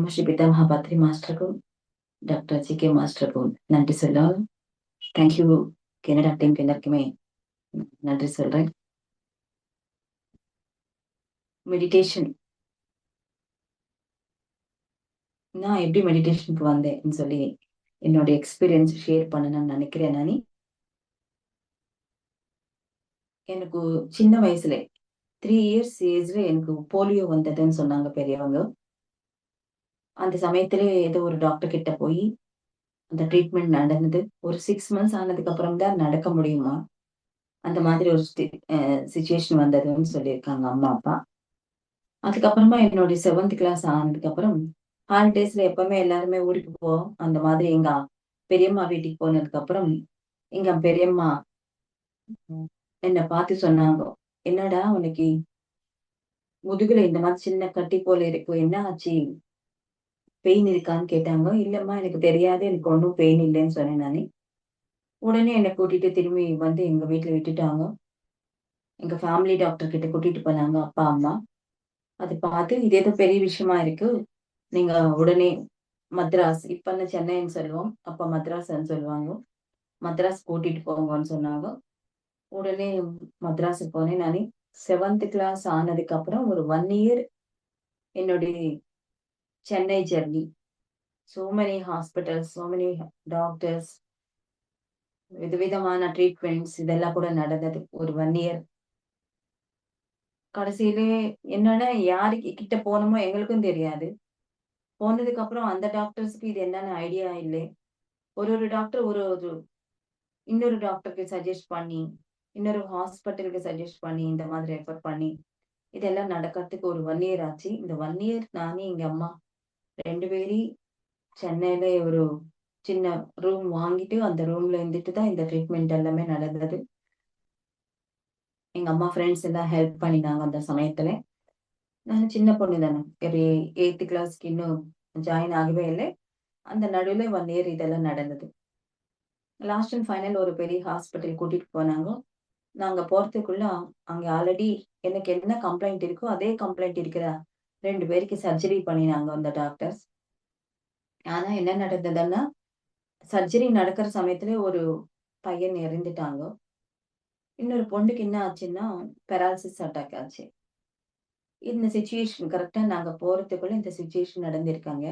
பிரம்மஸ்ரீ பிதா மகாபாத்ரி மாஸ்டருக்கும் doctor G K. மாஸ்டருக்கும் நன்றி சொல்லலாம். தேங்க்யூ கனடா டீமுக்கு எல்லாருக்குமே நன்றி சொல்றேன். மெடிடேஷன், நான் எப்படி மெடிடேஷனுக்கு வந்தேன்னு சொல்லி என்னோட எக்ஸ்பீரியன்ஸ் ஷேர் பண்ணணும்னு நினைக்கிறேன். எனக்கு சின்ன வயசுல 3 இயர்ஸ் ஏஜ்ல எனக்கு போலியோ வந்ததுன்னு சொன்னாங்க பெரியவங்க. அந்த சமயத்திலே ஏதோ ஒரு டாக்டர் கிட்ட போய் அந்த ட்ரீட்மெண்ட் நடந்தது. ஒரு 6 மந்த்ஸ் ஆனதுக்கு அப்புறம் தான் நடக்க முடியுமா, அந்த மாதிரி ஒரு சிச்சுவேஷன் வந்ததுன்னு சொல்லியிருக்காங்க அம்மா அப்பா. அதுக்கப்புறமா என்னுடைய 7th கிளாஸ் ஆனதுக்கு அப்புறம் ஹாலிடேஸ்ல எப்பவுமே எல்லாருமே ஊருக்கு போவோம். அந்த மாதிரி எங்க பெரியம்மா வீட்டுக்கு போனதுக்கு அப்புறம் எங்க பெரியம்மா என்ன பார்த்து சொன்னாங்க, என்னடா உனக்கு முதுகுல இந்த மாதிரி சின்ன கட்டி போல இருக்கு, என்ன ஆச்சு, பெயின் இருக்கான்னு கேட்டாங்க. இல்லம்மா எனக்கு தெரியாது, எனக்கு ஒன்றும் பெயின் இல்லைன்னு சொன்னேன் நானு. உடனே என்னை கூட்டிட்டு திரும்பி வந்து எங்க வீட்டுல விட்டுட்டாங்க. எங்க ஃபேமிலி டாக்டர் கிட்ட கூட்டிட்டு போனாங்க அப்பா அம்மா. அது பார்த்து இது ஏதோ பெரிய விஷயமா இருக்கு, நீங்க உடனே மദ്രാஸ், இப்ப சென்னைன்னு சொல்லுவோம், அப்ப மദ്രാஸ்ன்னு சொல்லுவாங்க, மദ്രാஸ் கூட்டிட்டு போங்கன்னு சொன்னாங்க. உடனே மദ്രാஸுக்கு போனேன் நானு. 7th கிளாஸ் ஆனதுக்கு அப்புறம் ஒரு 1 இயர் என்னுடைய Chennai journey. so many hospitals, so many doctors, விதவிதமான ட்ரீட்மெண்ட்ஸ் இதெல்லாம் கூட நடந்தது ஒரு 1 இயர். கடைசியிலே என்னன்னா யாருக்கு கிட்ட போனோமோ எங்களுக்கும் தெரியாது. போனதுக்கு அப்புறம் அந்த டாக்டர்ஸ்க்கு இது என்னன்னு ஐடியா இல்லை. ஒரு டாக்டர் ஒரு இன்னொரு டாக்டருக்கு சஜஸ்ட் பண்ணி, இன்னொரு ஹாஸ்பிட்டலுக்கு சஜஸ்ட் பண்ணி, இந்த மாதிரி ரெஃபர் பண்ணி இதெல்லாம் நடக்கிறதுக்கு ஒரு 1 இயர் ஆச்சு. இந்த 1 இயர் நானே எங்க அம்மா 2 பேரையும் சென்னையில ஒரு சின்ன ரூம் வாங்கிட்டு அந்த ரூம்ல இருந்துட்டு தான் இந்த ட்ரீட்மெண்ட் எல்லாமே நடந்தது. எங்க அம்மா ஃப்ரெண்ட்ஸ் எல்லாம் ஹெல்ப் பண்ணினாங்க அந்த சமயத்துல. நான் சின்ன பொண்ணு தானே, ஒரு 8th கிளாஸ்க்கு இன்னும் ஜாயின் ஆகவே இல்லை. அந்த நடுவுல 1 இயர் இதெல்லாம் நடந்தது. லாஸ்ட் அண்ட் ஃபைனல் ஒரு பெரிய ஹாஸ்பிட்டல் கூட்டிட்டு போனாங்க. நாங்க போறதுக்குள்ள அங்க ஆல்ரெடி எனக்கு என்ன கம்ப்ளைண்ட் இருக்கோ அதே கம்ப்ளைண்ட் இருக்கிற 2 பேருக்கு சர்ஜரி பண்ணினாங்க அந்த டாக்டர்ஸ். ஆனா என்ன நடந்ததுன்னா, சர்ஜரி நடக்கிற சமயத்துல ஒரு பையன் இறந்துட்டாங்க. இன்னொரு பொண்ணுக்கு என்ன ஆச்சுன்னா பெராலிசிஸ் அட்டாக் ஆச்சு. இந்த சிச்சுவேஷன் கரெக்டா நாங்க போறதுக்குள்ள இந்த சிச்சுவேஷன் நடந்திருக்காங்க.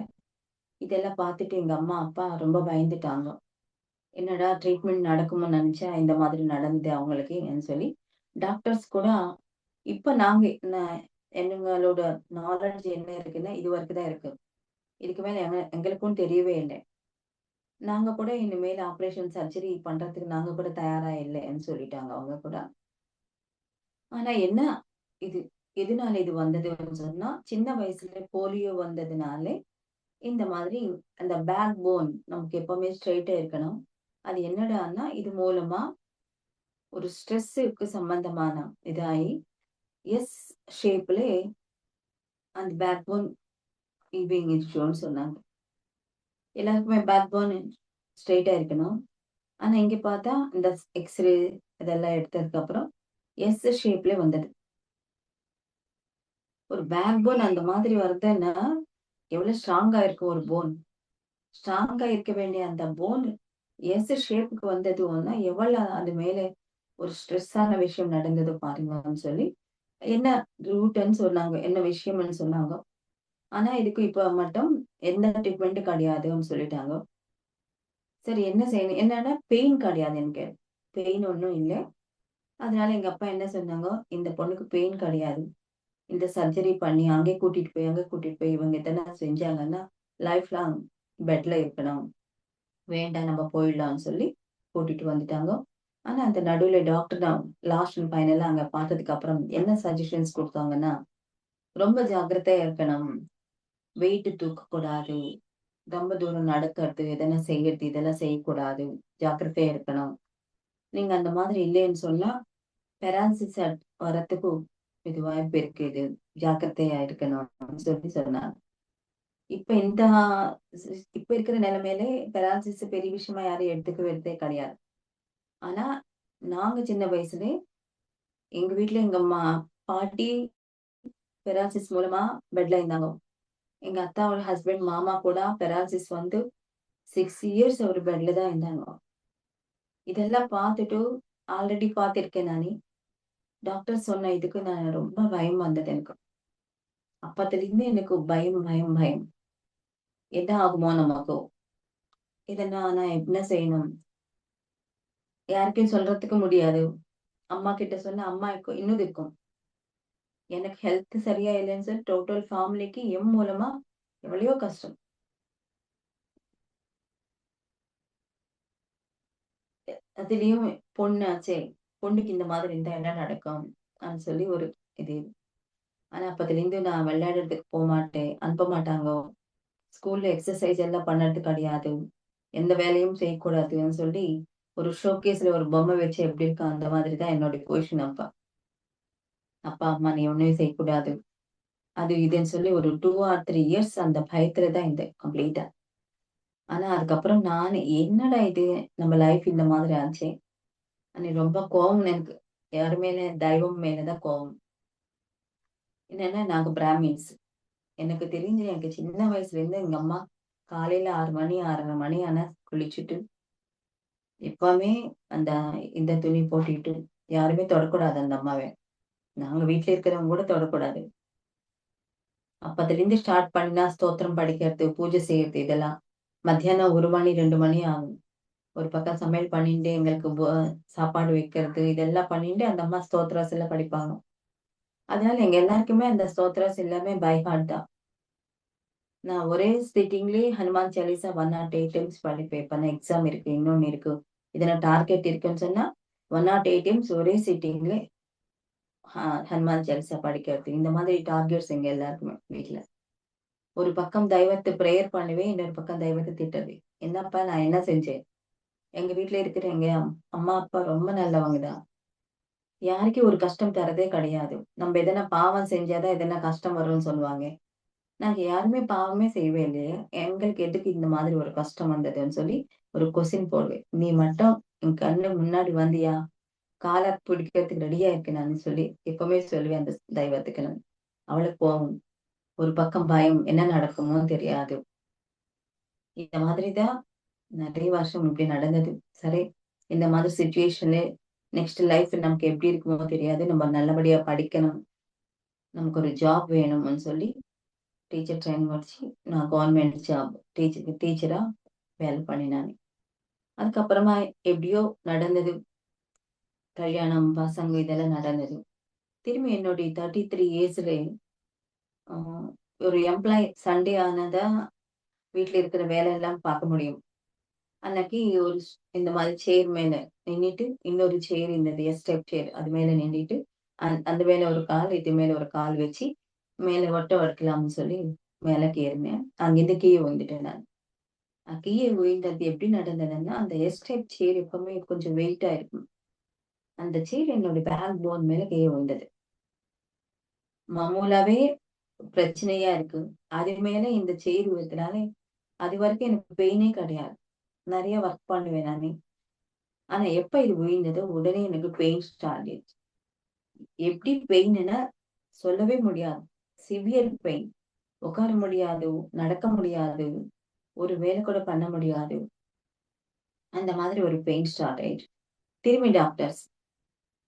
இதெல்லாம் பார்த்துட்டு எங்க அம்மா அப்பா ரொம்ப பயந்துட்டாங்க. என்னடா ட்ரீட்மெண்ட் நடக்கும்னு நினைச்சா இந்த மாதிரி நடந்தது அவங்களுக்குன்னு சொல்லி டாக்டர்ஸ் கூட இப்ப நாங்க எங்களோட நாலேஜ் என்ன இருக்குன்னா இது வரைக்கும் தான் இருக்கு. இதுக்கு மேல எங்களுக்கும் தெரியவே இல்லை. நாங்க கூட இனிமேல் ஆபரேஷன் சர்ஜரி பண்றதுக்கு நாங்க கூட தயாரா இல்லைன்னு சொல்லிட்டாங்க அவங்க கூட. ஆனா என்ன இது எதனால இது வந்ததுன்னு சொன்னா, சின்ன வயசுல போலியோ வந்ததுனால இந்த மாதிரி அந்த பேக் போன் நமக்கு எப்பவுமே ஸ்ட்ரெயிட்டா இருக்கணும். அது என்னடான்னா இது மூலமா ஒரு ஸ்ட்ரெஸ்ஸுக்கு சம்பந்தமான இதாயி எஸ் ஷேப்ல அந்த பேக் போன் வீங்கிடுச்சோன்னு சொன்னாங்க. எல்லாருக்குமே பேக் போன் ஸ்ட்ரெயிட்டா இருக்கணும். ஆனா இங்க பார்த்தா இந்த எக்ஸ்ரே இதெல்லாம் எடுத்ததுக்கு அப்புறம் எஸ் ஷேப்ல வந்தது. ஒரு பேக் போன் அந்த மாதிரி வருதுன்னா எவ்வளவு ஸ்ட்ராங்கா இருக்கும் ஒரு போன். ஸ்ட்ராங்கா இருக்க வேண்டிய அந்த போன் எஸ் ஷேப்புக்கு வந்ததுன்னா எவ்வளவு அது மேல ஒரு ஸ்ட்ரெஸ்ஸான விஷயம் நடந்தது பாருங்கன்னு சொல்லி என்ன ரூட்ன்னு சொன்னாங்க, என்ன விஷயம்னு சொன்னாங்க. ஆனா இதுக்கு இப்ப மட்டும் எந்த ட்ரீட்மெண்ட்டும் கிடையாதுன்னு சொல்லிட்டாங்க. சரி என்ன செய்யணும், என்னன்னா பெயின் கிடையாது எனக்கு, பெயின் ஒன்றும் இல்லை. அதனால எங்க அப்பா என்ன சொன்னாங்க, இந்த பொண்ணுக்கு பெயின் கிடையாது, இந்த சர்ஜரி பண்ணி அங்கே கூட்டிட்டு போய் இவங்க எத்தனை செஞ்சாங்கன்னா லைஃப் லாங் பெட்ல இருக்கணும், வேண்டாம் நம்ம போயிடலாம்னு சொல்லி கூட்டிட்டு வந்துட்டாங்க. ஆனா அந்த நடுவுல டாக்டர் தான் லாஸ்ட் அண்ட் ஃபைனலா அங்க பார்த்ததுக்கு அப்புறம் என்ன சஜஷன்ஸ் கொடுத்தாங்கன்னா, ரொம்ப ஜாக்கிரதையா இருக்கணும், வெயிட் தூக்க கூடாது, ரொம்ப தூரம் நடக்கிறது எதனா செய்யறது இதெல்லாம் செய்யக்கூடாது, ஜாக்கிரதையா இருக்கணும். நீங்க அந்த மாதிரி இல்லைன்னு சொன்னா பெராலிசிஸ் வரத்துக்கு இது வாய்ப்பு இருக்கு, இது ஜாக்கிரதையா இருக்கணும்னு சொல்லி சொன்னாங்க. இப்ப இப்ப இருக்கிற நிலைமையிலே பெராலிசிஸ் பெரிய விஷயமா யாரும் எடுத்துக்கிறதே கிடையாது. ஆனா நாங்க சின்ன வயசுல எங்க வீட்டுல எங்க அம்மா பாட்டி பெராலிசிஸ் மூலமா பெட்ல இருந்தாங்க. எங்க அத்தாவோட ஹஸ்பண்ட் மாமா கூட பெராலிசிஸ் வந்து 6 இயர்ஸ் அவரு பெட்ல தான் இருந்தாங்க. இதெல்லாம் பார்த்துட்டு ஆல்ரெடி பார்த்திருக்கேன் நானு. டாக்டர் சொன்ன இதுக்கு நான் ரொம்ப பயம் வந்தது எனக்கு. அப்பத்துலருந்து எனக்கு பயம், பயம், பயம். என்ன ஆகுமோ நமக்கு? இத நான் என்ன செய்யணும்? யார்ட்டயும் சொல்றதுக்கு முடியாது. அம்மா கிட்ட சொன்னா அம்மா இன்னும் இருக்கும். எனக்கு ஹெல்த் சரியா இல்லைன்னு சொல்லி டோட்டல் ஃபேமிலிக்கு என் மூலமா எவ்வளயோ கஷ்டம். அதுலயும் பொண்ணாச்சே! பொண்ணுக்கு இந்த மாதிரி இருந்தா என்ன நடக்கும்? சொல்லி ஒரு இது. ஆனா அப்பத்துலருந்து நான் விளையாடுறதுக்கு போமாட்டேன். அனுப்ப மாட்டாங்கோ. ஸ்கூல்ல எக்ஸர்சைஸ் எல்லாம் பண்ணறது கிடையாது. எந்த வேலையும் செய்யக்கூடாதுன்னு சொல்லி, ஒரு ஷோகேஸ்ல ஒரு பொம்மை வச்சு எப்படி இருக்கும் அந்த மாதிரி தான் என்னோட பொசிஷன் அப்ப. அப்பா, அம்மா நீ ஒண்ணும் செய்யக்கூடாது. அது இதுன்னு சொல்லி ஒரு 2 ஆர் 3 இயர்ஸ் அந்த பயத்துல தான் இருந்தேன் கம்ப்ளீட்டா. ஆனா அதுக்கப்புறம் நானு என்னடா இது நம்ம லைஃப் இந்த மாதிரி ஆச்சே! அன்னைக்கு ரொம்ப கோவம் எனக்கு. யார் மேல? தெய்வம் மேல தான் கோவம். என்னன்னா நாங்க பிராமின்ஸ். எனக்கு தெரிஞ்சு எனக்கு சின்ன வயசுலேருந்து எங்க அம்மா காலையில 6 மணி, 6:30 மணி ஆனா குளிச்சுட்டு, எப்பவுமே அந்த இந்த துணி போட்டுட்டு, யாருமே தொடக்கூடாது அந்த அம்மாவ. நாங்க வீட்ல இருக்கிறவங்க கூட தொடக்கூடாது. அப்பத்துலேருந்து ஸ்டார்ட் பண்ணா ஸ்தோத்திரம் படிக்கிறது, பூஜை செய்யறது இதெல்லாம். மத்தியானம் 1 மணி, 2 மணி ஆகும். ஒரு பக்கம் சமையல் பண்ணிட்டு எங்களுக்கு சாப்பாடு வைக்கிறது, இதெல்லாம் பண்ணிட்டு அந்த அம்மா ஸ்தோத்திராஸ் எல்லாம் படிப்பாங்க. அதனால எங்க எல்லாருக்குமே அந்த ஸ்தோத்திராஸ் எல்லாமே பை ஹார்ட் தான். நான் ஒரே சிட்டிங்லயே ஹனுமான் சாலீசா 108 டைம்ஸ் படிப்பேன். இப்ப நான் எக்ஸாம் இருக்கு, இன்னொன்னு இருக்கு. இதுல டார்கெட் இருக்குன்னு சொன்னா 108 டைம்ஸ் ஒரே சிட்டிங்ல ஹனுமான் சாலீசா படிக்கிறது. இந்த மாதிரி டார்கெட்ஸ் எங்க எல்லாருக்குமே வீட்ல. ஒரு பக்கம் தெய்வத்த பிரேயர் பண்ணுவேன். இன்னொரு பக்கம் தெய்வத்த திட்டுறது. என்னப்பா நான் என்ன செஞ்சேன்? எங்க வீட்ல இருக்கிற எங்க அம்மா, அப்பா ரொம்ப நல்லவங்க தான். யாருக்கும் ஒரு கஷ்டம் தர்றதே கிடையாது. நம்ம எதனா பாவம் செஞ்சா தான் எதனா கஷ்டம் வரும்னு சொல்லுவாங்க. நாங்க யாருமே பாவமே செய்யவே இல்லையே! எங்களுக்கு எதுக்கு இந்த மாதிரி ஒரு கஷ்டம் வந்ததுன்னு சொல்லி ஒரு கொஸ்டின் போடுவேன். நீ மட்டும் என் கண்ணு முன்னாடி வந்தியா? கால பிடிக்கிறதுக்கு ரெடியா இருக்கேன் நான்னு சொல்லி எப்பவுமே சொல்லுவேன் அந்த தெய்வத்துக்கு நான். அவளுக்கு கோவம். ஒரு பக்கம் பயம். என்ன நடக்குமோ தெரியாது. இந்த மாதிரி தான் நெறைய வருஷம் இப்படி நடந்தது. சரி, இந்த மாதிரி சிச்சுவேஷன்ல நெக்ஸ்ட் லைஃப் நமக்கு எப்படி இருக்குமோ தெரியாது. நம்ம நல்லபடியா படிக்கணும். நமக்கு ஒரு ஜாப் வேணும்னு சொல்லி டீச்சர் ட்ரெய்னிங் முடிச்சு, நான் கவர்ன்மெண்ட் ஜாப் டீச்சரா வேலை பண்ணினானு. அதுக்கப்புறமா எப்படியோ நடந்தது. கல்யாணம், பசங்க இதெல்லாம் நடந்தது. திரும்பி என்னுடைய 33 இயர்ஸ்ல அ ஒரு எம்ப்ளாயி சண்டே ஆனதா வீட்ல இருக்கிற வேலையெல்லாம் பார்க்க முடியும். அன்னைக்கு இந்த மாதிரி சேர் மேல நின்னுட்டு, இன்னொரு சேர் இருந்தது. எஸ் டைப் சேர். அது மேல நின்னுட்டு, அந்த மேல ஒரு கால், இது மேல ஒரு கால் வச்சு, மேல ஒட்ட வைக்கலாம்னு சொல்லி மேலக்கு ஏறினேன். அங்கிருந்து கீழ விழுந்துட்டேன் நான். கீழ விழுந்தது எப்படி நடந்ததுன்னா, அந்த எஸ் டைப் சேர் எப்பவுமே கொஞ்சம் வெயிட்டா இருக்கும். அந்த சேர் என்னோட பேக் போன் மேல கீழ விழுந்தது. மாமூலாவே பிரச்சனையா இருக்கு. அது மேல இந்த சேர் விழுந்ததுனால, அதுவரைக்கும் எனக்கு பெயினே கிடையாது. நெறைய ஒர்க் பண்ணுவேன் நானு. ஆனா எப்ப இது விழுந்ததோ, உடனே எனக்கு பெயின் ஸ்டார்ட் ஆயிடுச்சு. எப்படி பெயின்னுன்னா சொல்லவே முடியாது. Severe pain. உட்கார முடியாது, நடக்க முடியாது, ஒரு வேலை கூட பண்ண முடியாது. அந்த மாதிரி ஒரு பெயின் ஸ்டார்ட் ஆயிடுச்சு. திரும்பி டாக்டர்ஸ்.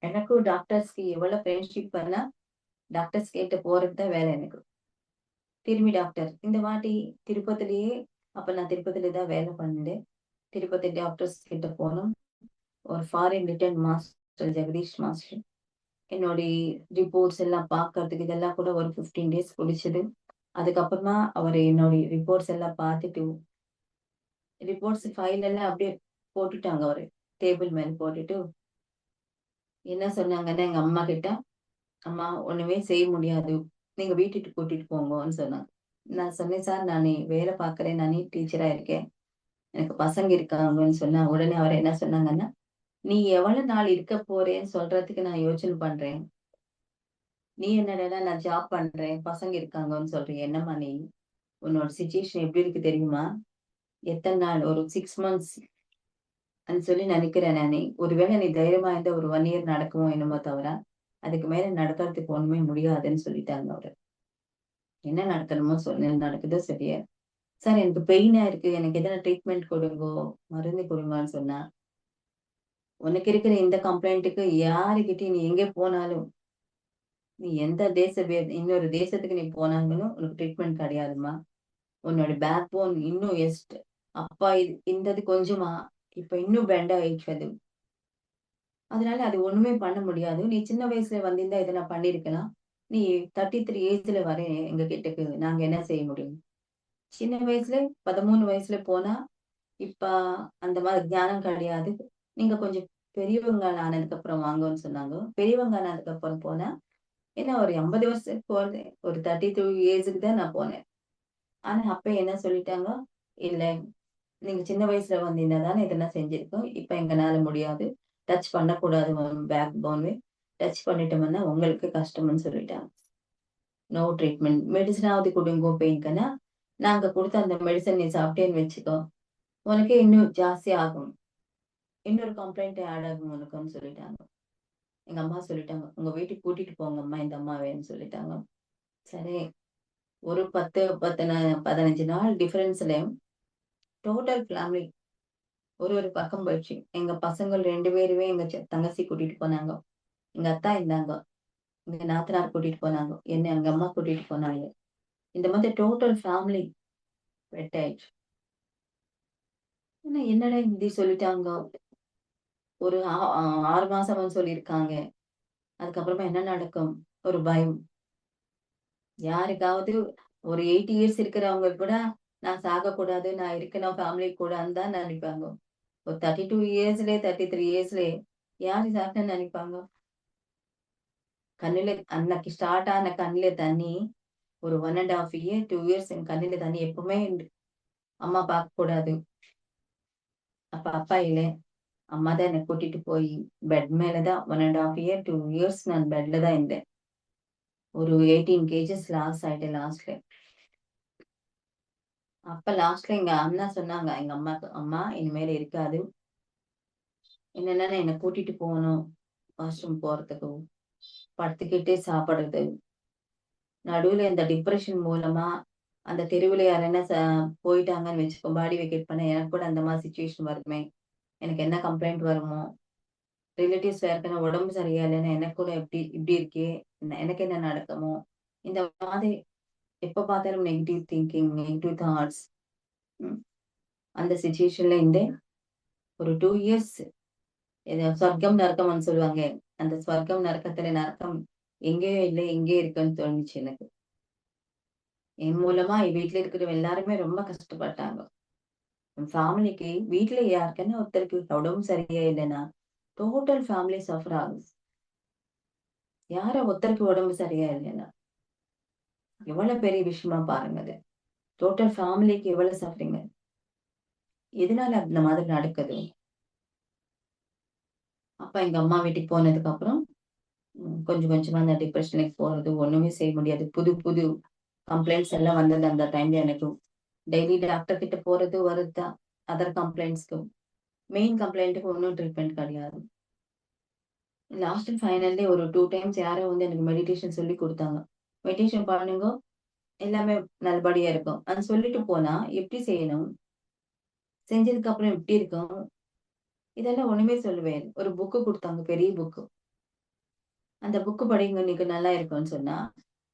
எனக்கும் டாக்டர்ஸ்க்கு எவ்வளோ ஃப்ரெண்ட்ஷிப் பண்ணா, டாக்டர்ஸ் கிட்ட போறது தான் வேலை எனக்கு. திரும்பி டாக்டர். இந்த வாட்டி திருப்பதிலேயே அப்ப நான் திருப்பதில தான் வேலை பண்ணேன். திருப்பதி டாக்டர்ஸ் கிட்ட போனோம். ஒரு foreign return master Jagadish master. என்னுடைய ரிப்போர்ட்ஸ் எல்லாம் பார்க்கறதுக்கு இதெல்லாம் கூட ஒரு 15 டேஸ் புடிச்சது. அதுக்கப்புறமா அவரு என்னுடைய ரிப்போர்ட்ஸ் எல்லாம் பார்த்துட்டு, ரிப்போர்ட்ஸ் ஃபைல் எல்லாம் அப்படியே போட்டுட்டாங்க அவரு. டேபிள் மேல போட்டுட்டு, என்ன சொன்னாங்கன்னா எங்க அம்மா கிட்ட, "அம்மா ஒண்ணுமே செய்ய முடியாது. நீங்க வீட்டுக்கு கூட்டிட்டு போங்கன்னு" சொன்னாங்க. நான் சொன்னேன், "சார் நானு வேலை பார்க்குறேன். நானே டீச்சரா இருக்கேன். எனக்கு பசங்க இருக்காங்கன்னு" சொன்னா, உடனே அவரு என்ன சொன்னாங்கன்னா, "நீ எவ்வளவு நாள் இருக்க போறேன்னு சொல்றதுக்கு நான் யோசனை பண்றேன். நீ என்னடான்னா நான் ஜாப் பண்றேன், பசங்க இருக்காங்கன்னு சொல்றியே. என்னம்மா நீ? உன்னோட சிச்சுவேஷன் எப்படி இருக்கு தெரியுமா? எத்தன நாள்? ஒரு 6 மந்த்ஸ் சொல்லி நினைக்கிறேன் நானு. ஒருவேளை நீ தைரியமா இருந்தா ஒரு 1 இயர் நடக்குமோ என்னமோ தவிர, அதுக்கு மேல நடக்கறதுக்கு ஒண்ணுமே முடியாதுன்னு" சொல்லிட்டாங்க அவரு. என்ன நடக்கணுமோ சொல்லு நடக்குதோ சரியா. சார் எனக்கு பெயினா இருக்கு. எனக்கு எதனா ட்ரீட்மெண்ட் குடுங்கோ, மருந்து குடுங்கன்னு சொன்னா, உனக்கு இருக்கிற இந்த கம்ப்ளைண்ட்டுக்கு யாருகிட்டயும் நீ எங்கே போனாலும், நீ எந்த இன்னொரு தேசத்துக்கு நீ போனாலும் உனக்கு ட்ரீட்மெண்ட் கிடையாதும்மா. உன்னோட பேக் போன் இன்னும் அப்பா இந்தது கொஞ்சமா, இப்ப இன்னும் பெண்ட் ஆயிடுச்சு அது. அதனால அது ஒண்ணுமே பண்ண முடியாது. நீ சின்ன வயசுல வந்திருந்தா இத நான் பண்ணியிருக்கலாம். நீ 33 ஏஜ்ல வரேன் எங்க கிட்டக்கு. நாங்க என்ன செய்ய முடியும்? சின்ன வயசுல 13 வயசுல போனா, இப்ப அந்த மாதிரி ஞானம் கிடையாது. நீங்க கொஞ்சம் பெரியவங்க ஆனதுக்கு அப்புறம் வாங்கன்னு சொன்னாங்க. பெரியவங்க ஆனதுக்கு அப்புறம் போனா, என்ன ஒரு 50 வருஷத்துக்கு போறது. ஒரு 32 ஏஜ்க்கு தான் நான் போனேன். ஆனா அப்ப என்ன சொல்லிட்டாங்க, "இல்ல நீங்க சின்ன வயசுல வந்தீங்கன்னா தானே இதெல்லாம் செஞ்சிருக்கோம். இப்ப எங்கனால முடியாது. டச் பண்ணக்கூடாது பேக் போனு. டச் பண்ணிட்டோம்னா உங்களுக்கு கஷ்டம்னு சொல்லிட்டாங்க. No treatment. மெடிசினாவது குடுங்கோ பெயின்க்குன்னா, நாங்க குடுத்த அந்த மெடிசின் நீ சாப்பிட்டேன்னு வச்சுக்கோ, உனக்கு இன்னும் ஜாஸ்தி ஆகும். இன்னொரு கம்ப்ளைண்ட் ஆட் ஆகும் உனக்குன்னு சொல்லிட்டாங்க. எங்க அம்மா சொல்லிட்டாங்க, "உங்க வீட்டுக்கு கூட்டிட்டு போங்கம்மா இந்த அம்மாவன்னு" சொல்லிட்டாங்க. சரி, ஒரு 15 நாள் டிஃபரன்ஸ்ல டோட்டல் ஃபேமிலி ஒரு பக்கம் போயிடுச்சு. எங்க பசங்கள் 2 பேருமே எங்க தங்கச்சி கூட்டிட்டு போனாங்க. எங்க அத்தா இருந்தாங்க. எங்க நாத்தனார் கூட்டிட்டு போனாங்க. என்ன எங்க அம்மா கூட்டிட்டு போனாங்க. இந்த மாதிரி டோட்டல் ஃபேமிலி ஸ்ப்ரெட் ஆயிடுச்சு. ஆனா என்னடா இப்படி சொல்லிட்டாங்க. ஒரு 6 மாசம்னு சொல்லியிருக்காங்க. அதுக்கப்புறமா என்ன நடக்கும்? ஒரு பயம். யாருக்காவது ஒரு 80 இயர்ஸ் இருக்கிறவங்க கூட நான் சாகக்கூடாது, நான் இருக்கணும் ஃபேமிலி கூடன்னு தான் நினைப்பாங்க. ஒரு 32 இயர்ஸ்லயே, 33 இயர்ஸ்லயே யாரு சாகணும்னு நினைப்பாங்க? கண்ணுல அன்னைக்கு ஸ்டார்ட் ஆன கண்ணுல தண்ணி ஒரு 1 1/2 இயர், 2 இயர்ஸ் என் கண்ணுல தண்ணி எப்பவுமே உண்டு. அம்மா பார்க்கக்கூடாது. அப்ப அப்பா இல்ல. அம்மா தான் என்ன கூட்டிட்டு போய் பெட் மேல தான் 1 1/2 இயர், 2 இயர்ஸ் நான் பெட்ல தான் இருந்தேன். ஒரு 18 கேஜஸ் லாஸ் ஆயிட்டேன் லாஸ்ட்ல. அப்ப லாஸ்ட்ல எங்க அண்ணா சொன்னாங்க எங்க அம்மாக்கு, "அம்மா இனிமேல் இருக்காது. என்னன்னா என்ன கூட்டிட்டு போகணும். வாஷ்ரூம் போறதுக்கு, படுத்துக்கிட்டே சாப்பிடுறது." நடுவுல இந்த டிப்ரஷன் மூலமா அந்த தெருவுல யாரைன்னா போயிட்டாங்கன்னு வச்சுக்கோ, பாடி வெக்கேட் பண்ண எனக்கு கூட அந்த மாதிரி சிச்சுவேஷன் வருமே! எனக்கு என்ன கம்ப்ளைண்ட் வருமோ? ரிலேட்டிவ்ஸ் யாருக்கான உடம்பு சரியா இல்லன்னா, எனக்கு கூட இப்படி இருக்கே! எனக்கு என்ன நடக்குமோ? இந்த மாதிரி எப்ப பார்த்தாலும் நெகட்டிவ் திங்கிங், நெகட்டிவ் தாட்ஸ். ம். அந்த சிச்சுவேஷன்ல இருந்தேன். ஒரு 2 இயர்ஸ் சொர்க்கம், நரகம்ன்னு சொல்லுவாங்க. அந்த சொர்க்கம், நரகத்துல நரகம் எங்கேயோ இல்ல, எங்கேயோ இருக்குன்னு தோணுச்சு எனக்கு. என் மூலமா என் வீட்ல இருக்கிறவங்க எல்லாருமே ரொம்ப கஷ்டப்பட்டாங்க. என் ஃபேமிலிக்கு வீட்ல யாருக்கன்னா ஒருத்தருக்கு உடம்பு சரியா இல்லன்னா, டோட்டல் ஃபேமிலி சஃபர் ஆகுது. யாரோ ஒருத்தருக்கு உடம்பு சரியா இல்லன்னா, எவ்வளவு பெரிய விஷயமா பாருங்க அது. டோட்டல் ஃபேமிலிக்கு எவ்வளவு சஃபரிங். எதனால அந்த மாதிரி நடக்குது? அப்ப எங்க அம்மா வீட்டுக்கு போனதுக்கு அப்புறம், கொஞ்சம் கொஞ்சமா அந்த டிப்ரஷனுக்கு போறது, ஒண்ணுமே செய்ய முடியாது. புது புது கம்ப்ளைண்ட்ஸ் எல்லாம் வந்தது அந்த டைம்ல எனக்கு. டெய்லி டாக்டர் கிட்ட போறது, வரது தான். அதர் கம்ப்ளைண்ட்ஸ்க்கு. மெயின் கம்ப்ளைண்ட்க்கு ஒண்ணும் ட்ரீட்மெண்ட் கிடையாது. லாஸ்ட் அண்ட் ஃபைனல்லி ஒரு 2 டைம்ஸ் யாரோ வந்து எனக்கு மெடிடேஷன் சொல்லிக் குடுத்தாங்க. மெடிடேஷன் பண்ணுங்க, எல்லாமே நல்லபடியா இருக்கும். அது சொல்லிட்டு போனா, எப்படி செய்யணும்? செஞ்சதுக்கு அப்புறம் எப்படி இருக்கும்? இதெல்லாம் ஒண்ணுமே சொல்லுவேன். ஒரு புக்கு குடுத்தாங்க, பெரிய புக்கு. அந்த புக்கு படிங்க இன்னைக்கு நல்லா இருக்கும்னு சொன்னா,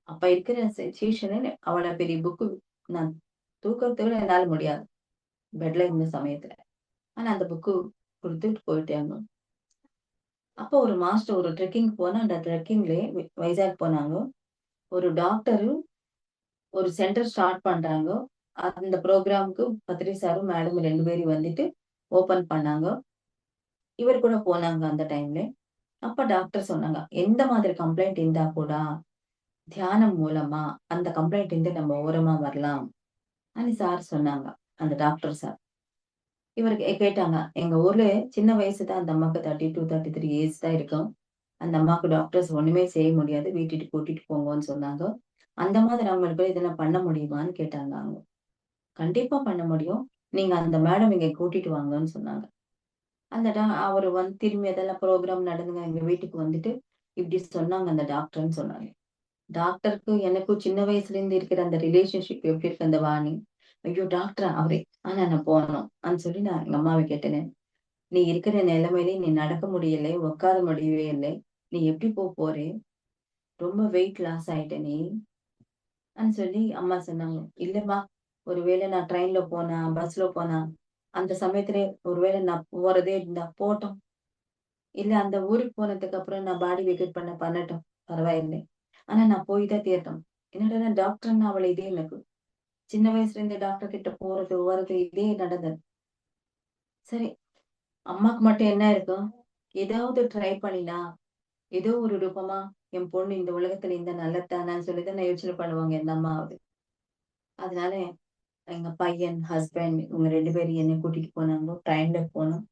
அப்ப இருக்கிற சிச்சுவேஷன்ல அவ்வளவு பெரிய புக்கு நான் தூக்கத்துல என்னால முடியாது. பெட்ல இருந்த சமயத்துல. ஆனா அந்த புக்கு குடுத்துட்டு போயிட்டாங்க. அப்போ ஒரு மாஸ்டர் ஒரு ட்ரெக்கிங் போனா, அந்த ட்ரெக்கிங்லயே வைசாக் போனாங்க. ஒரு டாக்டரு ஒரு சென்டர் ஸ்டார்ட் பண்றாங்க. அந்த புரோகிராம்க்கு பத்ரி சாரும், மேடம் 2 பேரும் வந்துட்டு ஓப்பன் பண்ணாங்க. இவர் கூட போனாங்க அந்த டைம்ல. அப்ப டாக்டர் சொன்னாங்க, "எந்த மாதிரி கம்ப்ளைண்ட் இருந்தா கூட, தியானம் மூலமா அந்த கம்ப்ளைண்ட் இருந்து நம்ம ஓரமா வரலாம்." అని சார் சொன்னாங்க. அந்த டாக்டர் சார். இவரு கேட்டாங்க, "எங்க ஊர்ல சின்ன வயசு தான் அந்த அம்மாக்கு 32, 33 ஏஜ் தான் இருக்கும். அந்த அம்மாக்கு டாக்டர்ஸ் ஒண்ணுமே செய்ய முடியாது. வீட்டுக்கு கூட்டிட்டு போங்கன்னு சொன்னாங்க. அந்த மாதிரி அவங்களுக்கு இதெல்லாம் பண்ண முடியுமான்னு கேட்டாங்க அவங்க. கண்டிப்பா பண்ண முடியும். நீங்க அந்த மேடம் இங்க கூட்டிட்டு வாங்கன்னு சொன்னாங்க. அந்த அவரு திரும்பி அதெல்லாம் ப்ரோகிராம் நடந்துங்க எங்க வீட்டுக்கு வந்துட்டு, இப்படி சொன்னாங்க அந்த டாக்டர்ன்னு சொன்னாங்க. டாக்டருக்கும் எனக்கும் சின்ன வயசுல இருந்து இருக்கிற அந்த ரிலேஷன்ஷிப் எப்படி இருக்கு அந்த வாணி. ஐயோ! டாக்டரா அவரே! நான் போணும் சொல்லி நான் எங்க அம்மாவ கேட்டேனே. நீ இருக்கிற நிலைமையிலே நீ நடக்க முடியலை, உட்கார முடியவே இல்லை. நீ எப்படி போறே? ரொம்ப வெயிட் லாஸ் ஆயிட்ட நீ. சொல்லி அம்மா சொன்னாங்க. இல்லம்மா, ஒருவேளை நான் ட்ரெயின்ல போனா, பஸ்ல போனா, அந்த சமயத்திலே ஒருவேளை நான் போறதே இருந்தா போட்டும். இல்ல அந்த ஊருக்கு போனதுக்கு அப்புறம் நான் பாடி வெயிட் பண்ணட்டும். பரவாயில்லை. ஆனா நான் போய் தான் தீரணும். என்னடா டாக்டர்ன்னா அவள இதே எனக்கு. சின்ன வயசுல இருந்தே டாக்டர் கிட்ட போறது, வர்றது இதே நடந்தது. சரி, அம்மாக்கு மட்டும் என்ன இருக்கும்? ஏதாவது ட்ரை பண்ணினா, ஏதோ ஒரு ரூபமா என் பொண்ணு இந்த உலகத்துல இருந்தா நல்லதுதானான்னு சொல்லி தான் யோசனை பண்ணுவாங்க எங்க அம்மாவது. அதனால எங்க பையன், ஹஸ்பண்ட் இவங்க 2 பேரும் என்னை கூட்டிட்டு போனாங்க. ட்ரெயின்ல போனோம்.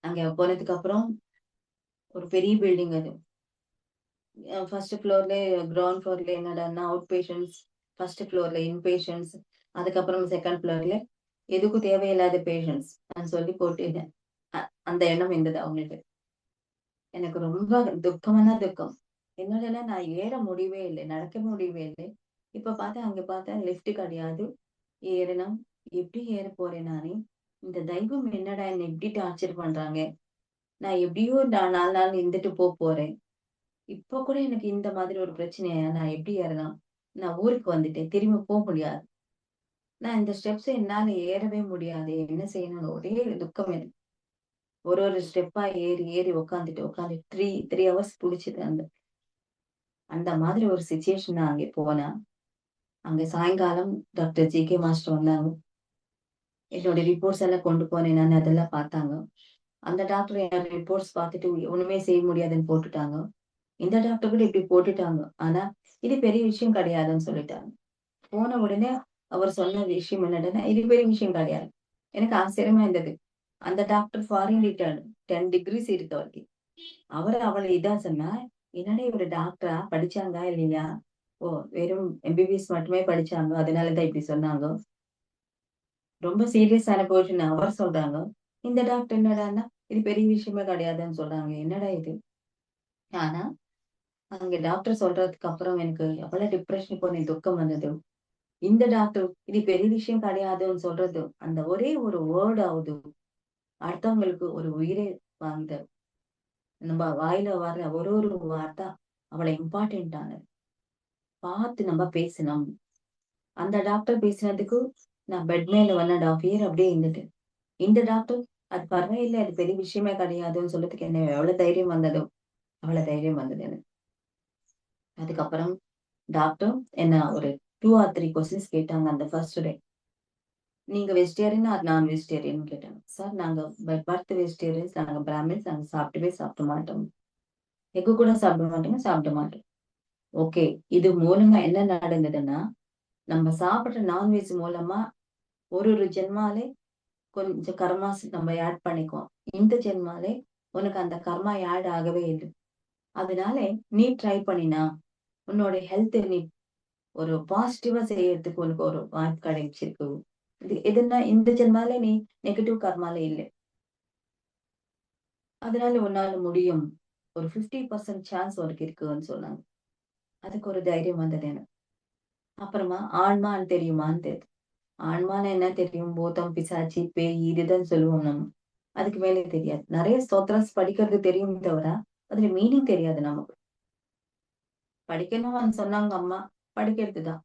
அங்க போனதுக்கு அப்புறம் ஒரு பெரிய பில்டிங் அது. ஃபர்ஸ்ட் ஃப்ளோர்லயே கிரவுண்ட் ஃப்ளோர்ல என்னடான்னா அவுட் பேஷண்ட்ஸ், ஃபர்ஸ்ட் ஃப்ளோர்ல இன் பேஷண்ட்ஸ், அதுக்கப்புறம் செகண்ட் ஃப்ளோர்ல எதுக்கும் தேவையில்லாத பேஷண்ட்ஸ் சொல்லி போட்டு அந்த எண்ணம் இருந்தது அவங்களுக்கு. எனக்கு ரொம்ப துக்கமான துக்கம். என்னடான்னா நான் ஏற முடியவே இல்லை. நடக்க முடியவே இல்லை. இப்ப பார்த்தா அங்க பார்த்தா லிஃப்ட் கிடையாது. ஏறணும். எப்படி ஏற போறேன் நானு? இந்த தெய்வம் என்னடா என்ன இப்படி டார்ச்சர் பண்றாங்க? நான் எப்படியோ 4 நாள் இருந்துட்டு போறேன். இப்போ கூட எனக்கு இந்த மாதிரி ஒரு பிரச்சனையா? நான் எப்படி ஏறலாம்? நான் ஊருக்கு வந்துட்டேன். திரும்ப முடியாது. நான் இந்த ஸ்டெப்ஸ் என்னால ஏறவே முடியாது. என்ன செய்யணும்னு ஒரே துக்கம் எனக்கு. ஒரு ஸ்டெப்பா ஏறி உட்காந்துட்டு 3 ஹவர்ஸ் புடிச்சது அந்த அந்த மாதிரி ஒரு சிச்சுவேஷன் நான் அங்கே போனேன். அங்க சாயங்காலம் டாக்டர் ஜி.கே. மாஸ்டர் வந்தாங்க. என்னோட ரிப்போர்ட்ஸ் எல்லாம் கொண்டு போனேன் நான். அதெல்லாம் பார்த்தாங்க. அந்த டாக்டர் என் ரிப்போர்ட்ஸ் பார்த்துட்டு ஒண்ணுமே செய்ய முடியாதுன்னு போட்டுட்டாங்க. இந்த டாக்டர் கூட இப்படி போட்டுட்டாங்க. ஆனா, இது பெரிய விஷயம் கிடையாதுன்னு சொல்லிட்டாங்க. போன உடனே அவர் சொன்ன விஷயம் என்னதுன்னா, இது பெரிய விஷயம் கிடையாது. எனக்கு ஆச்சரியமா இருந்தது. அந்த டாக்டர் ஃபாரின் ரிட்டர்ன் 10 டிகிரிஸ் இருக்கு அவருக்கு. அவள இதா சொன்னா, என்னடா இவரு டாக்டரா? படிச்சாங்க இல்லையா? ஓ! வெறும் எம்பிபிஎஸ் மட்டுமே படிச்சாங்க. அதனால தான் இப்படி சொன்னாங்க. ரொம்ப சீரியஸான பொசிஷன் அவர் சொல்றாங்க. இந்த டாக்டர் என்னடான்னா, இது பெரிய விஷயமே கிடையாதுன்னு சொல்றாங்க. என்னடா இது? ஆனா, அங்க டாக்டர் சொல்றதுக்கு அப்புறம் எனக்கு எவ்வளவு டிப்ரஷன் போன துக்கம் வந்தது. இந்த டாக்டர் இது பெரிய விஷயம் கிடையாதுன்னு சொல்றது, அந்த ஒரே ஒரு வேர்ட் ஆவுது அடுத்தவங்களுக்கு ஒரு உயிரை வாங்குது. நம்ம வாயில வர்ற ஒரு வார்த்தை அவ்வளவு இம்பார்ட்டன்ட் ஆனது. பார்த்து நம்ம பேசணும். அந்த டாக்டர் பேசினதுக்கு நான் பெட் மேல 1 1/2 இயர் அப்படியே இருந்துட்டேன். இந்த டாக்டர் அது பரவாயில்ல, அது பெரிய விஷயமே கிடையாதுன்னு சொல்றதுக்கு என்ன எவ்வளவு தைரியம் வந்ததோ, அவ்வளவு தைரியம் வந்தது எனக்கு. அதுக்கப்புறம் டாக்டர் என்ன ஒரு 2 ஆர் 3 கொஸ்டின்ஸ் கேட்டாங்க அந்த ஃபர்ஸ்ட் டே. நீங்க வெஜிடேரியன் ஆர் நான் வெஜிடேரியன் கேட்டாங்க. சார் நாங்க பை பர்த் வெஜிடேரியன்ஸ், நாங்க பிராமின்ஸ், நாங்க சாப்பிட மாட்டோம். எக்கு கூட சாப்பிட மாட்டோங்க, சாப்பிட மாட்டோம். ஓகே. இது மூலமா என்ன நடந்ததுன்னா, நம்ம சாப்பிடுற நான்வெஜ் மூலமா ஒரு ஜென்மாலே கொஞ்சம் கர்மாஸ் நம்ம ஆட் பண்ணிக்குவோம். இந்த ஜென்மாலே உனக்கு அந்த கர்மா ஆட் ஆகவே இல்ல. அதனால நீ ட்ரை பண்ணினா, உன்னோட ஹெல்த் நீ ஒரு பாசிட்டிவா செய்யறதுக்கு உனக்கு ஒரு வாய்ப்பு கிடைச்சிருக்கு. எதுன்னா இந்த ஜென்மால நீ நெகட்டிவ் கர்மால இல்ல. அதனால உன்னால முடியும். ஒரு 50% சான்ஸ் உனக்கு இருக்குன்னு சொன்னாங்க. அதுக்கு ஒரு தைரியம் வந்தது எனக்கு. அப்புறமா ஆன்மான்னு தெரியுமான்னு தெரியுது. ஆன்மான்னா என்ன தெரியும்? பூதம், பிசாச்சு, பேய் இதுதான் சொல்லுவோம் நம்ம. அதுக்கு மேலே தெரியாது. நெறைய ஸ்தோத்திரம்ஸ் படிக்கிறது தெரியும் தவிர, அதுல மீனிங் தெரியாது நமக்கு. படிக்கணும்னு சொன்னாங்க அம்மா. படிக்கிறது தான்.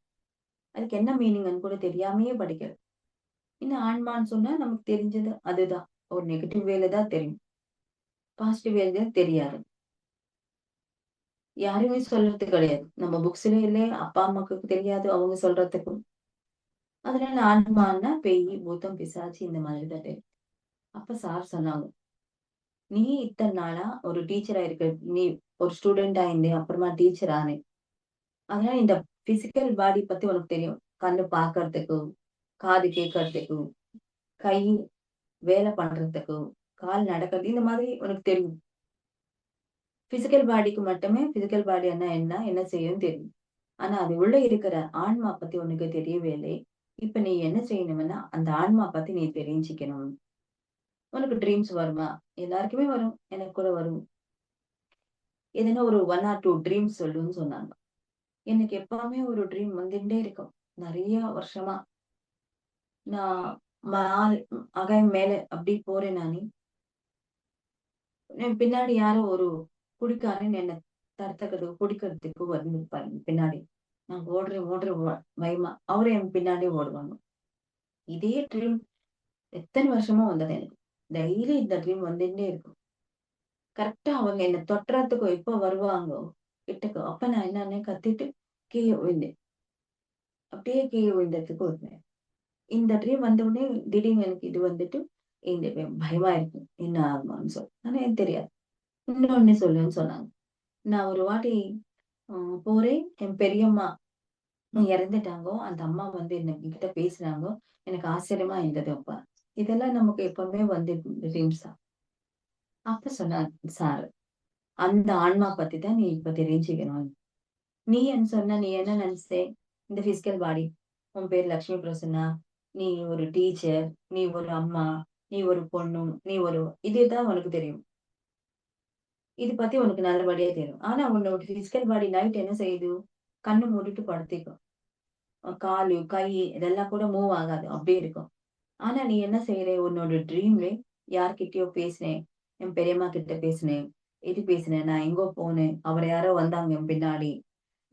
அதுக்கு என்ன மீனிங்ன்னு கூட தெரியாமயே படிக்கிறது. இன்னும் ஆன்மான்னு சொன்னா நமக்கு தெரிஞ்சது அதுதான். ஒரு நெகட்டிவ் வேல தான் தெரியும். பாசிட்டிவ் வேல தெரியாது. யாருமே சொல்றது கிடையாது. நம்ம புக்ஸ்லயே இல்ல, அப்பா, அம்மாக்கு தெரியாது அவங்க சொல்றதுக்கும். அதனால ஆன்மான்னா பேய், பூதம், பிசாச்சு இந்த மாதிரி தான் தெரியும். அப்ப சார் சொன்னாங்க. நீ இத்தன நாளா ஒரு டீச்சரா இருக்க. நீ ஒரு ஸ்டூடெண்ட்டா இருந்தே, அப்புறமா டீச்சர் ஆனே. அதனால இந்த பிசிக்கல் பாடி பத்தி உனக்கு தெரியும். கண்ணு பார்க்கறதுக்கு, காது கேட்கறதுக்கு, கை வேலை பண்றதுக்கு, கால் நடக்கிறது இந்த மாதிரி உனக்கு தெரியும். பிசிக்கல் பாடிக்கு மட்டுமே பிசிக்கல் பாடின்னா என்ன செய்யும்னு தெரியும். ஆனா அது உள்ள இருக்கிற ஆன்மா பத்தி உனக்கு தெரியவே இல்லை. இப்ப நீ என்ன செய்யணும்னா, அந்த ஆன்மா பத்தி நீ தெரிஞ்சுக்கணும். உனக்கு ட்ரீம்ஸ் வருமா? எல்லாருக்குமே வரும். எனக்கு கூட வரும். எதுனா ஒரு 1 ஆர் 2 ட்ரீம்ஸ் சொல்லுன்னு சொன்னாங்க. எனக்கு எப்பவுமே ஒரு ட்ரீம் வந்துட்டே இருக்கும். நெறைய வருஷமா. நான் மேல் ஆகாயம் மேல அப்படி போறேன் நானு. என் பின்னாடி யாரோ ஒரு குடிகாரன் என்ன புடிக்கிறதுக்கு வந்திருப்பாரு பின்னாடி. நான் ஓடுறேன், ஓடுறேன் பயமா. அவரும் என் பின்னாடியே ஓடுவாங்க. இதே ட்ரீம் எத்தன வருஷமா வந்தது எனக்கு. டெய்லி இந்த ட்ரீம் வந்துட்டே இருக்கும். கரெக்ட்டா அவங்க என்ன தொட்றதுக்கு எப்போ வருவாங்கோ கிட்டக்க, அப்ப நான் என்னன்னே கத்திட்டு கீழ விழுந்தேன். அப்படியே கீழ விழுந்ததுக்கு வருவேன். இந்த ட்ரீம் வந்தவுடனே திடீர்னு எனக்கு இது வந்துட்டு இந்த பயமா இருக்கு. என்ன ஆகுமான்னு சொல்லி. ஆனா எனக்கு தெரியாது. இன்னொன்னு சொல்லுன்னு சொன்னாங்க. நான் ஒரு வாட்டி அ போறேன். என் பெரியம்மா இறந்துட்டாங்கோ. அந்த அம்மா வந்து என்கிட்ட பேசுனாங்கோ. எனக்கு ஆச்சரியமா இருந்தது அப்ப. இதெல்லாம் நமக்கு எப்பவுமே வந்து ட்ரீம்ஸ் தான். அப்ப சொன்னார் சார், "அந்த ஆன்மா பத்தி தான் நீ இப்ப தெரிஞ்சுக்கணும். நீ என்ன சொன்ன? நீ என்ன நெனச்சே? இந்த பிசிக்கல் பாடி. உன் பேரு லட்சுமி பிரசன்னா. நீ ஒரு டீச்சர், நீ ஒரு அம்மா, நீ ஒரு பொண்ணு, நீ ஒரு இதுதான் உனக்கு தெரியும். இது பத்தி உனக்கு நல்லபடியா தெரியும். ஆனா உன்னோட பிசிக்கல் பாடி நைட் என்ன செய்யுது? கண்ணு மூடிட்டு படுத்துக்கும். காலு, கை இதெல்லாம் கூட மூவ் ஆகாது. அப்படியே இருக்கும். ஆனா நீ என்ன செய்ற? உன்னோட ட்ரீம்ல யார்கிட்டயோ பேசினேன். என் பெரியம்மா கிட்ட பேசினேன். இது பேசினேன். நான் எங்கோ போனேன். அவர் யாரோ வந்தாங்க என் பின்னாடி.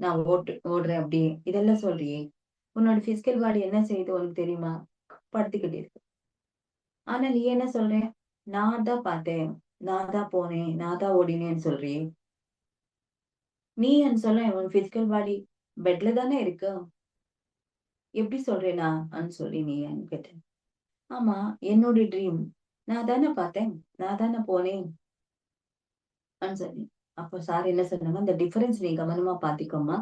நான் ஓடுறேன் அப்படியே. இதெல்லாம் சொல்றியே! உன்னோட பிசிக்கல் பாடி என்ன செய்யுது உனக்கு தெரியுமா? படுத்துக்கிட்டு இருக்கு. ஆனா நீ என்ன சொல்ற? நான் தான் பார்த்தேன். நான் தான் போனேன். நான் தான் ஓடினேன்னு சொல்றியே! நீ என்ன சொல்ல உன் பிசிக்கல் பாடி பெட்ல தானே இருக்கு. எப்படி சொல்ற நான் சொல்லி நீ என்கிட்ட. ஆமா, என்னோட ட்ரீம். நான் தானே பார்த்தேன். நான் தானே போனேன். சரி. அப்ப சார் என்ன சொன்னாங்க, "அந்த டிஃபரன்ஸ் நீ கவனமா பார்த்துக்கோம்மா.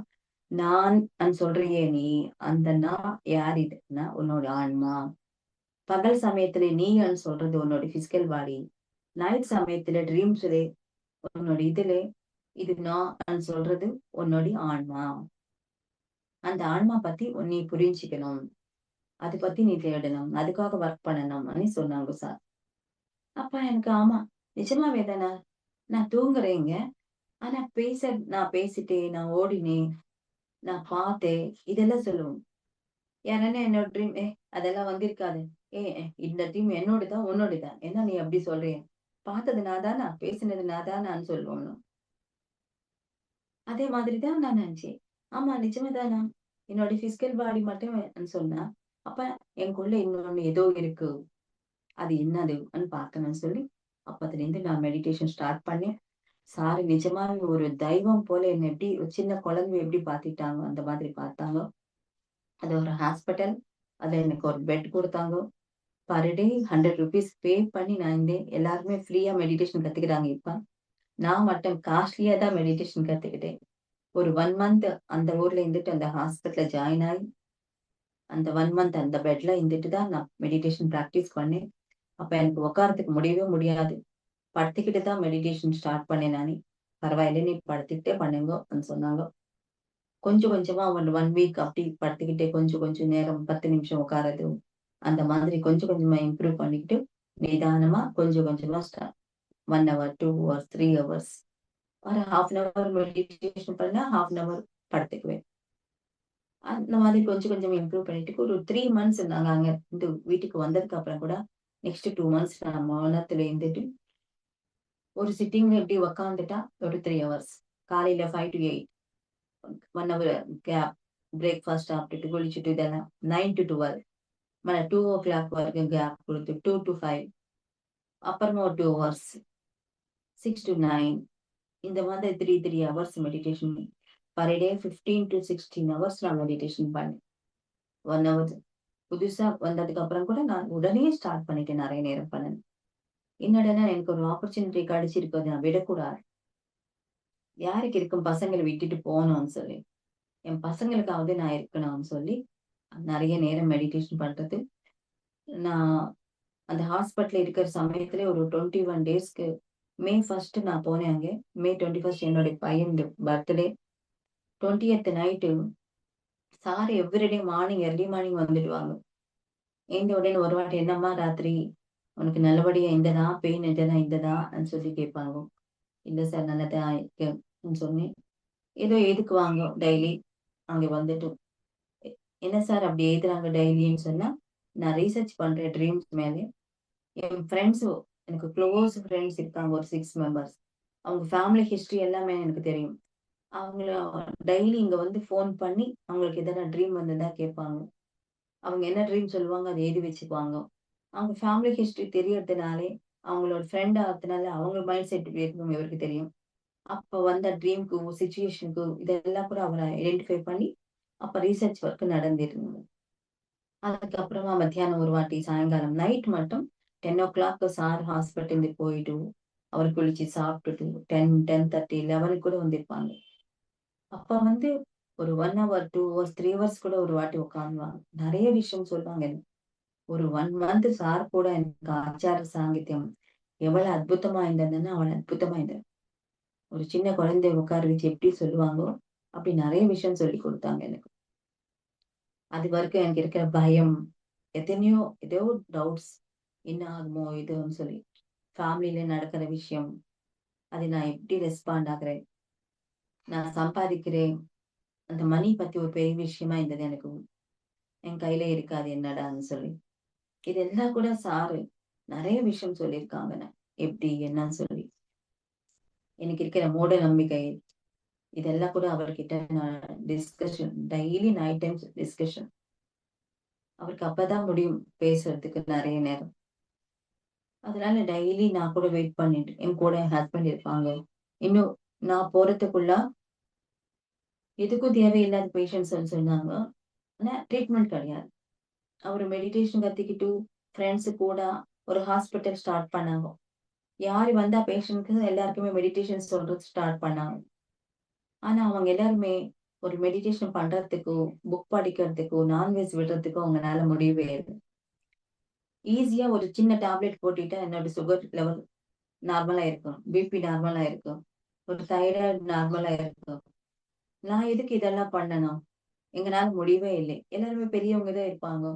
நான் சொல்றியே நீ, அந்த நான் யார் இதுன்னா, உன்னோட ஆன்மா. பகல் சமயத்துல நீன்னு சொல்றது உன்னோட பிசிக்கல் பாடி. நைட் சமயத்துல ட்ரீம்ஸ்ல உன்னோட இதுல, இது நான் சொல்றது உன்னுடைய ஆன்மா. அந்த ஆன்மா பத்தி நீ புரிஞ்சுக்கணும். அத பத்தி நீ தேடணும். அதுக்காக வொர்க் பண்ணணும்னு சொன்னாங்க சார். அப்ப எனக்கு ஆமா, நிஜமாவே தானே. நான் தூங்குறேங்க. ஆனா நான் பேசிட்டேன், நான் ஓடினேன், நான் பார்த்தேன். இதெல்லாம் சொல்லுவோம். யாரானா என்னோட ட்ரீம் அதெல்லாம் வந்திருக்காது. இந்த ட்ரீம் என்னோடதா, உன்னோடதா? என்ன நீ அப்படி சொல்றிய? பார்த்தது நான் தானா? பேசினது நான் தானான்னு சொல்லுவோம். அதே மாதிரி தான் நான் நெனச்சேன். ஆமா நிஜமே தானா? என்னோட பிசிக்கல் பாடி மட்டும் சொன்னா, அப்ப எனக்குள்ள இன்னொன்னு ஏதோ இருக்கு. அது என்னதுன்னு பார்க்கணும்னு சொல்லி, அப்பத்துலேருந்து நான் மெடிடேஷன் ஸ்டார்ட் பண்ணேன். சார் நிஜமாவே ஒரு தெய்வம் போல என்ன எப்படி ஒரு சின்ன குழந்தைய எப்படி பார்த்துட்டாங்க, அந்த மாதிரி பார்த்தாங்க. அது ஒரு ஹாஸ்பிட்டல். அதுல எனக்கு ஒரு பெட் குடுத்தாங்க. பர் டே ₹100 பே பண்ணி நான் இருந்தேன். எல்லாருமே ஃப்ரீயா மெடிடேஷன் கத்துக்கிறாங்க இப்ப. நான் மட்டும் காஸ்ட்லியா தான் மெடிடேஷன் கத்துக்கிட்டேன். ஒரு 1 மந்த் அந்த ஊர்ல இருந்துட்டு அந்த ஹாஸ்பிட்டல்ல ஜாயின் ஆயி, அந்த 1 மந்த் அந்த பெட்ல இருந்துட்டு தான் நான் மெடிடேஷன் பிராக்டிஸ் பண்ணேன். அப்ப எனக்கு உட்கார்றதுக்கு முடியவே முடியாது. படுத்துக்கிட்டு தான் மெடிடேஷன் ஸ்டார்ட் பண்ணேன் நானு. "பரவாயில்ல நீ படுத்துக்கிட்டே பண்ணுங்கோன்னு" சொன்னாங்க. கொஞ்சம் கொஞ்சமா 1 வீக் அப்படி படுத்துக்கிட்டே கொஞ்சம் கொஞ்சம் நேரம் 10 நிமிஷம் உட்கார்றது. அந்த மாதிரி கொஞ்சம் கொஞ்சமா இம்ப்ரூவ் பண்ணிக்கிட்டு, நிதானமா கொஞ்சம் கொஞ்சமா 1 ஹவர், 2 ஹவர்ஸ், 3 ஹவர்ஸ் ஒரு 1/2 அன் ஹவர் மெடிடேஷன் பண்ணா 1/2 அன் ஹவர் படுத்துக்குவேன். அந்த மாதிரி கொஞ்சம் கொஞ்சம் இம்ப்ரூவ் பண்ணிட்டு ஒரு 3 மந்த்ஸ் நாங்க அங்க இருந்து வீட்டுக்கு வந்ததுக்கு அப்புறம் கூட, நெக்ஸ்ட் 2 மந்த்ஸ் நான் மௌனத்துல இருந்துட்டு, ஒரு சிட்டிங்ல இப்படி உட்கார்ந்துட்டா ஒரு 3 ஹவர்ஸ். காலையில 5 டூ 8 1 ஹவர் கேப். பிரேக்ஃபாஸ்ட் சாப்பிட்டுட்டு, குளிச்சுட்டு இதெல்லாம் 9 டூ 12 2:00 வரைக்கும் கேப் குடுத்து 2 டூ 5 அப்புறமா ஒரு 2 ஹவர்ஸ் 6 டூ 9 இந்த மாதிரி 3 hours meditation. Per day 15 to 16 hours நான் மெடிடேஷன் பண்ணேன். 1 ஹவர் புதுசா வந்ததுக்கு அப்புறம் கூட நான் உடனே ஸ்டார்ட் பண்ணிட்டேன் நெறைய நேரம் பண்ண. என்னடான்னா எனக்கு ஒரு ஆப்பர்ச்சுனிட்டி கிடைச்சிருக்கு. அத நான் விடக்கூடாது. யாருக்கு இருக்கும் பசங்கள விட்டுட்டு போணும்னு சொல்லி. என் பசங்களுக்காவது நான் இருக்கணும்னு சொல்லி, நெறைய நேரம் மெடிடேஷன் பண்றது. நான் அந்த ஹாஸ்பிட்டல்ல இருக்கிற சமயத்திலே ஒரு 21 டேஸ்க்கு மே 1 நான் போனேன் அங்க. மே 21 என்னுடைய பையன் பர்த்டே. 20த் night sir everyday morning early morning வந்துடுவாங்க. எழுந்த உடனே ஒரு வாட்டி "என்னம்மா ராத்திரி உனக்கு நல்லபடியா இருந்ததா? பெயின் எதனா இருந்ததா?"ன்னு சொல்லி கேட்பாங்க. "இல்ல சார் நல்லதா இருக்குன்னு" சொன்னேன். ஏதோ எழுதுக்குவாங்க டெய்லி. அங்க வந்துட்டு. "எ என்ன சார் அப்படி எழுதுறாங்க டெய்லின்னு" சொன்னா, "நான் ரிசர்ச் பண்றேன் ட்ரீம்ஸ் மேல. என் ஃப்ரெண்ட்ஸும் எனக்கு க்ளோஸ் ஃப்ரெண்ட்ஸ் இருக்காங்க ஒரு 6 மெம்பர்ஸ். அவங்க ஃபேமிலி ஹிஸ்டரி எல்லாமே எனக்கு தெரியும். அவங்கள டெய்லி இங்க வந்து ஃபோன் பண்ணி, அவங்களுக்கு எதனா ட்ரீம் வந்ததா கேட்பாங்க. அவங்க என்ன ட்ரீம் சொல்லுவாங்க, அத எழுதி வச்சுக்குவாங்க. அவங்க ஃபேமிலி ஹிஸ்டரி தெரியறதுனாலே, அவங்களோட ஃப்ரெண்ட் ஆகறதுனால அவங்க மைண்ட் செட் எப்படி இருக்குன்னு இவருக்கு தெரியும். அப்ப வந்த ட்ரீம்க்கு, சிச்சுவேஷனுக்கு இதெல்லாம் கூட அவரு ஐடென்டிஃபை பண்ணி, அப்ப ரிசர்ச் ஒர்க் நடந்திருந்தது. அதுக்கப்புறமா மத்தியானம் ஒரு வாட்டி, சாயங்காலம் நைட் மட்டும் 10:00 சார் ஹாஸ்பிட்டலுக்கு போயிட்டு, அவரு குளிச்சு சாப்பிட்டுட்டு 10, 10:30, 11 கூட வந்திருப்பாங்க. அப்ப வந்து ஒரு 1 ஹவர், 2 ஹவர்ஸ், 3 ஹவர்ஸ் கூட ஒரு வாட்டி உட்காருவாங்க. நெறைய விஷயம் சொல்லுவாங்க எனக்கு. ஒரு 1 மந்த் சார் கூட எனக்கு ஆச்சார சாங்கித்யம் எவ்வளவு அற்புதமா இருந்ததுன்னா, அவ்வளவு அற்புதமா இருந்தது. ஒரு சின்ன குழந்தைய உட்கார வச்சு எப்படி சொல்லுவாங்களோ, அப்படி நெறைய விஷயம் சொல்லிக் குடுத்தாங்க எனக்கு. அதுவரைக்கும் எனக்கு இருக்கிற பயம், எத்தனையோ ஏதோ டவுட்ஸ். என்ன ஆகுமோ? இதுன்னு சொல்லி. ஃபேமிலில நடக்கிற விஷயம். அது நான் எப்படி ரெஸ்பாண்ட் ஆகுறேன்? நான் சம்பாதிக்கிறேன். அந்த மணி பத்தி ஒரு பெரிய விஷயமா இருந்தது எனக்கு. என் கையில இருக்காது என்னடான்னு சொல்லி. இதெல்லாம் கூட சாரு நெறைய விஷயம் சொல்லியிருக்காங்க. எப்படி என்னன்னு சொல்லி. எனக்கு இருக்கிற மூட நம்பிக்கை, இதெல்லாம் கூட அவர்கிட்ட நான் discussion daily night times discussion. அவருக்கு அப்பதான் முடியும் பேசுறதுக்கு நெறைய நேரம். அதனால டெய்லி நான் கூட வெயிட் பண்ணிட்டு என் கூட என் ஹஸ்பண்ட் இருப்பாங்க. இன்னும் நான் போறதுக்குள்ள எதுக்கும் தேவையில்லாத பேஷண்ட்ஸ்ன்னு சொன்னாங்க. ஆனா ட்ரீட்மெண்ட் கிடையாது. அவரு மெடிடேஷன் கத்துக்கிட்டு ஃப்ரெண்ட்ஸ் கூட ஒரு ஹாஸ்பிட்டல் ஸ்டார்ட் பண்ணாங்க. யாரு வந்தா பேஷண்ட்க்கு எல்லாருக்குமே மெடிடேஷன் சொல்றது ஸ்டார்ட் பண்ணாங்க. ஆனா அவங்க எல்லாருமே ஒரு மெடிடேஷன் பண்றதுக்கோ, புக் படிக்கிறதுக்கோ, நான்வெஜ் விடுறதுக்கோ அவங்கனால முடியவே இல்ல. ஈஸியா ஒரு சின்ன டேப்லெட் போட்டுட்டா என்னோட சுகர் லெவல் நார்மலா இருக்கும். பிபி நார்மலா இருக்கும். ஒரு தைராய்டு நார்மலா இருக்கும். நான் எதுக்கு இதெல்லாம் பண்ணணும்? எங்கனால முடியவே இல்லை. எல்லாருமே பெரியவங்க தான் இருப்பாங்க.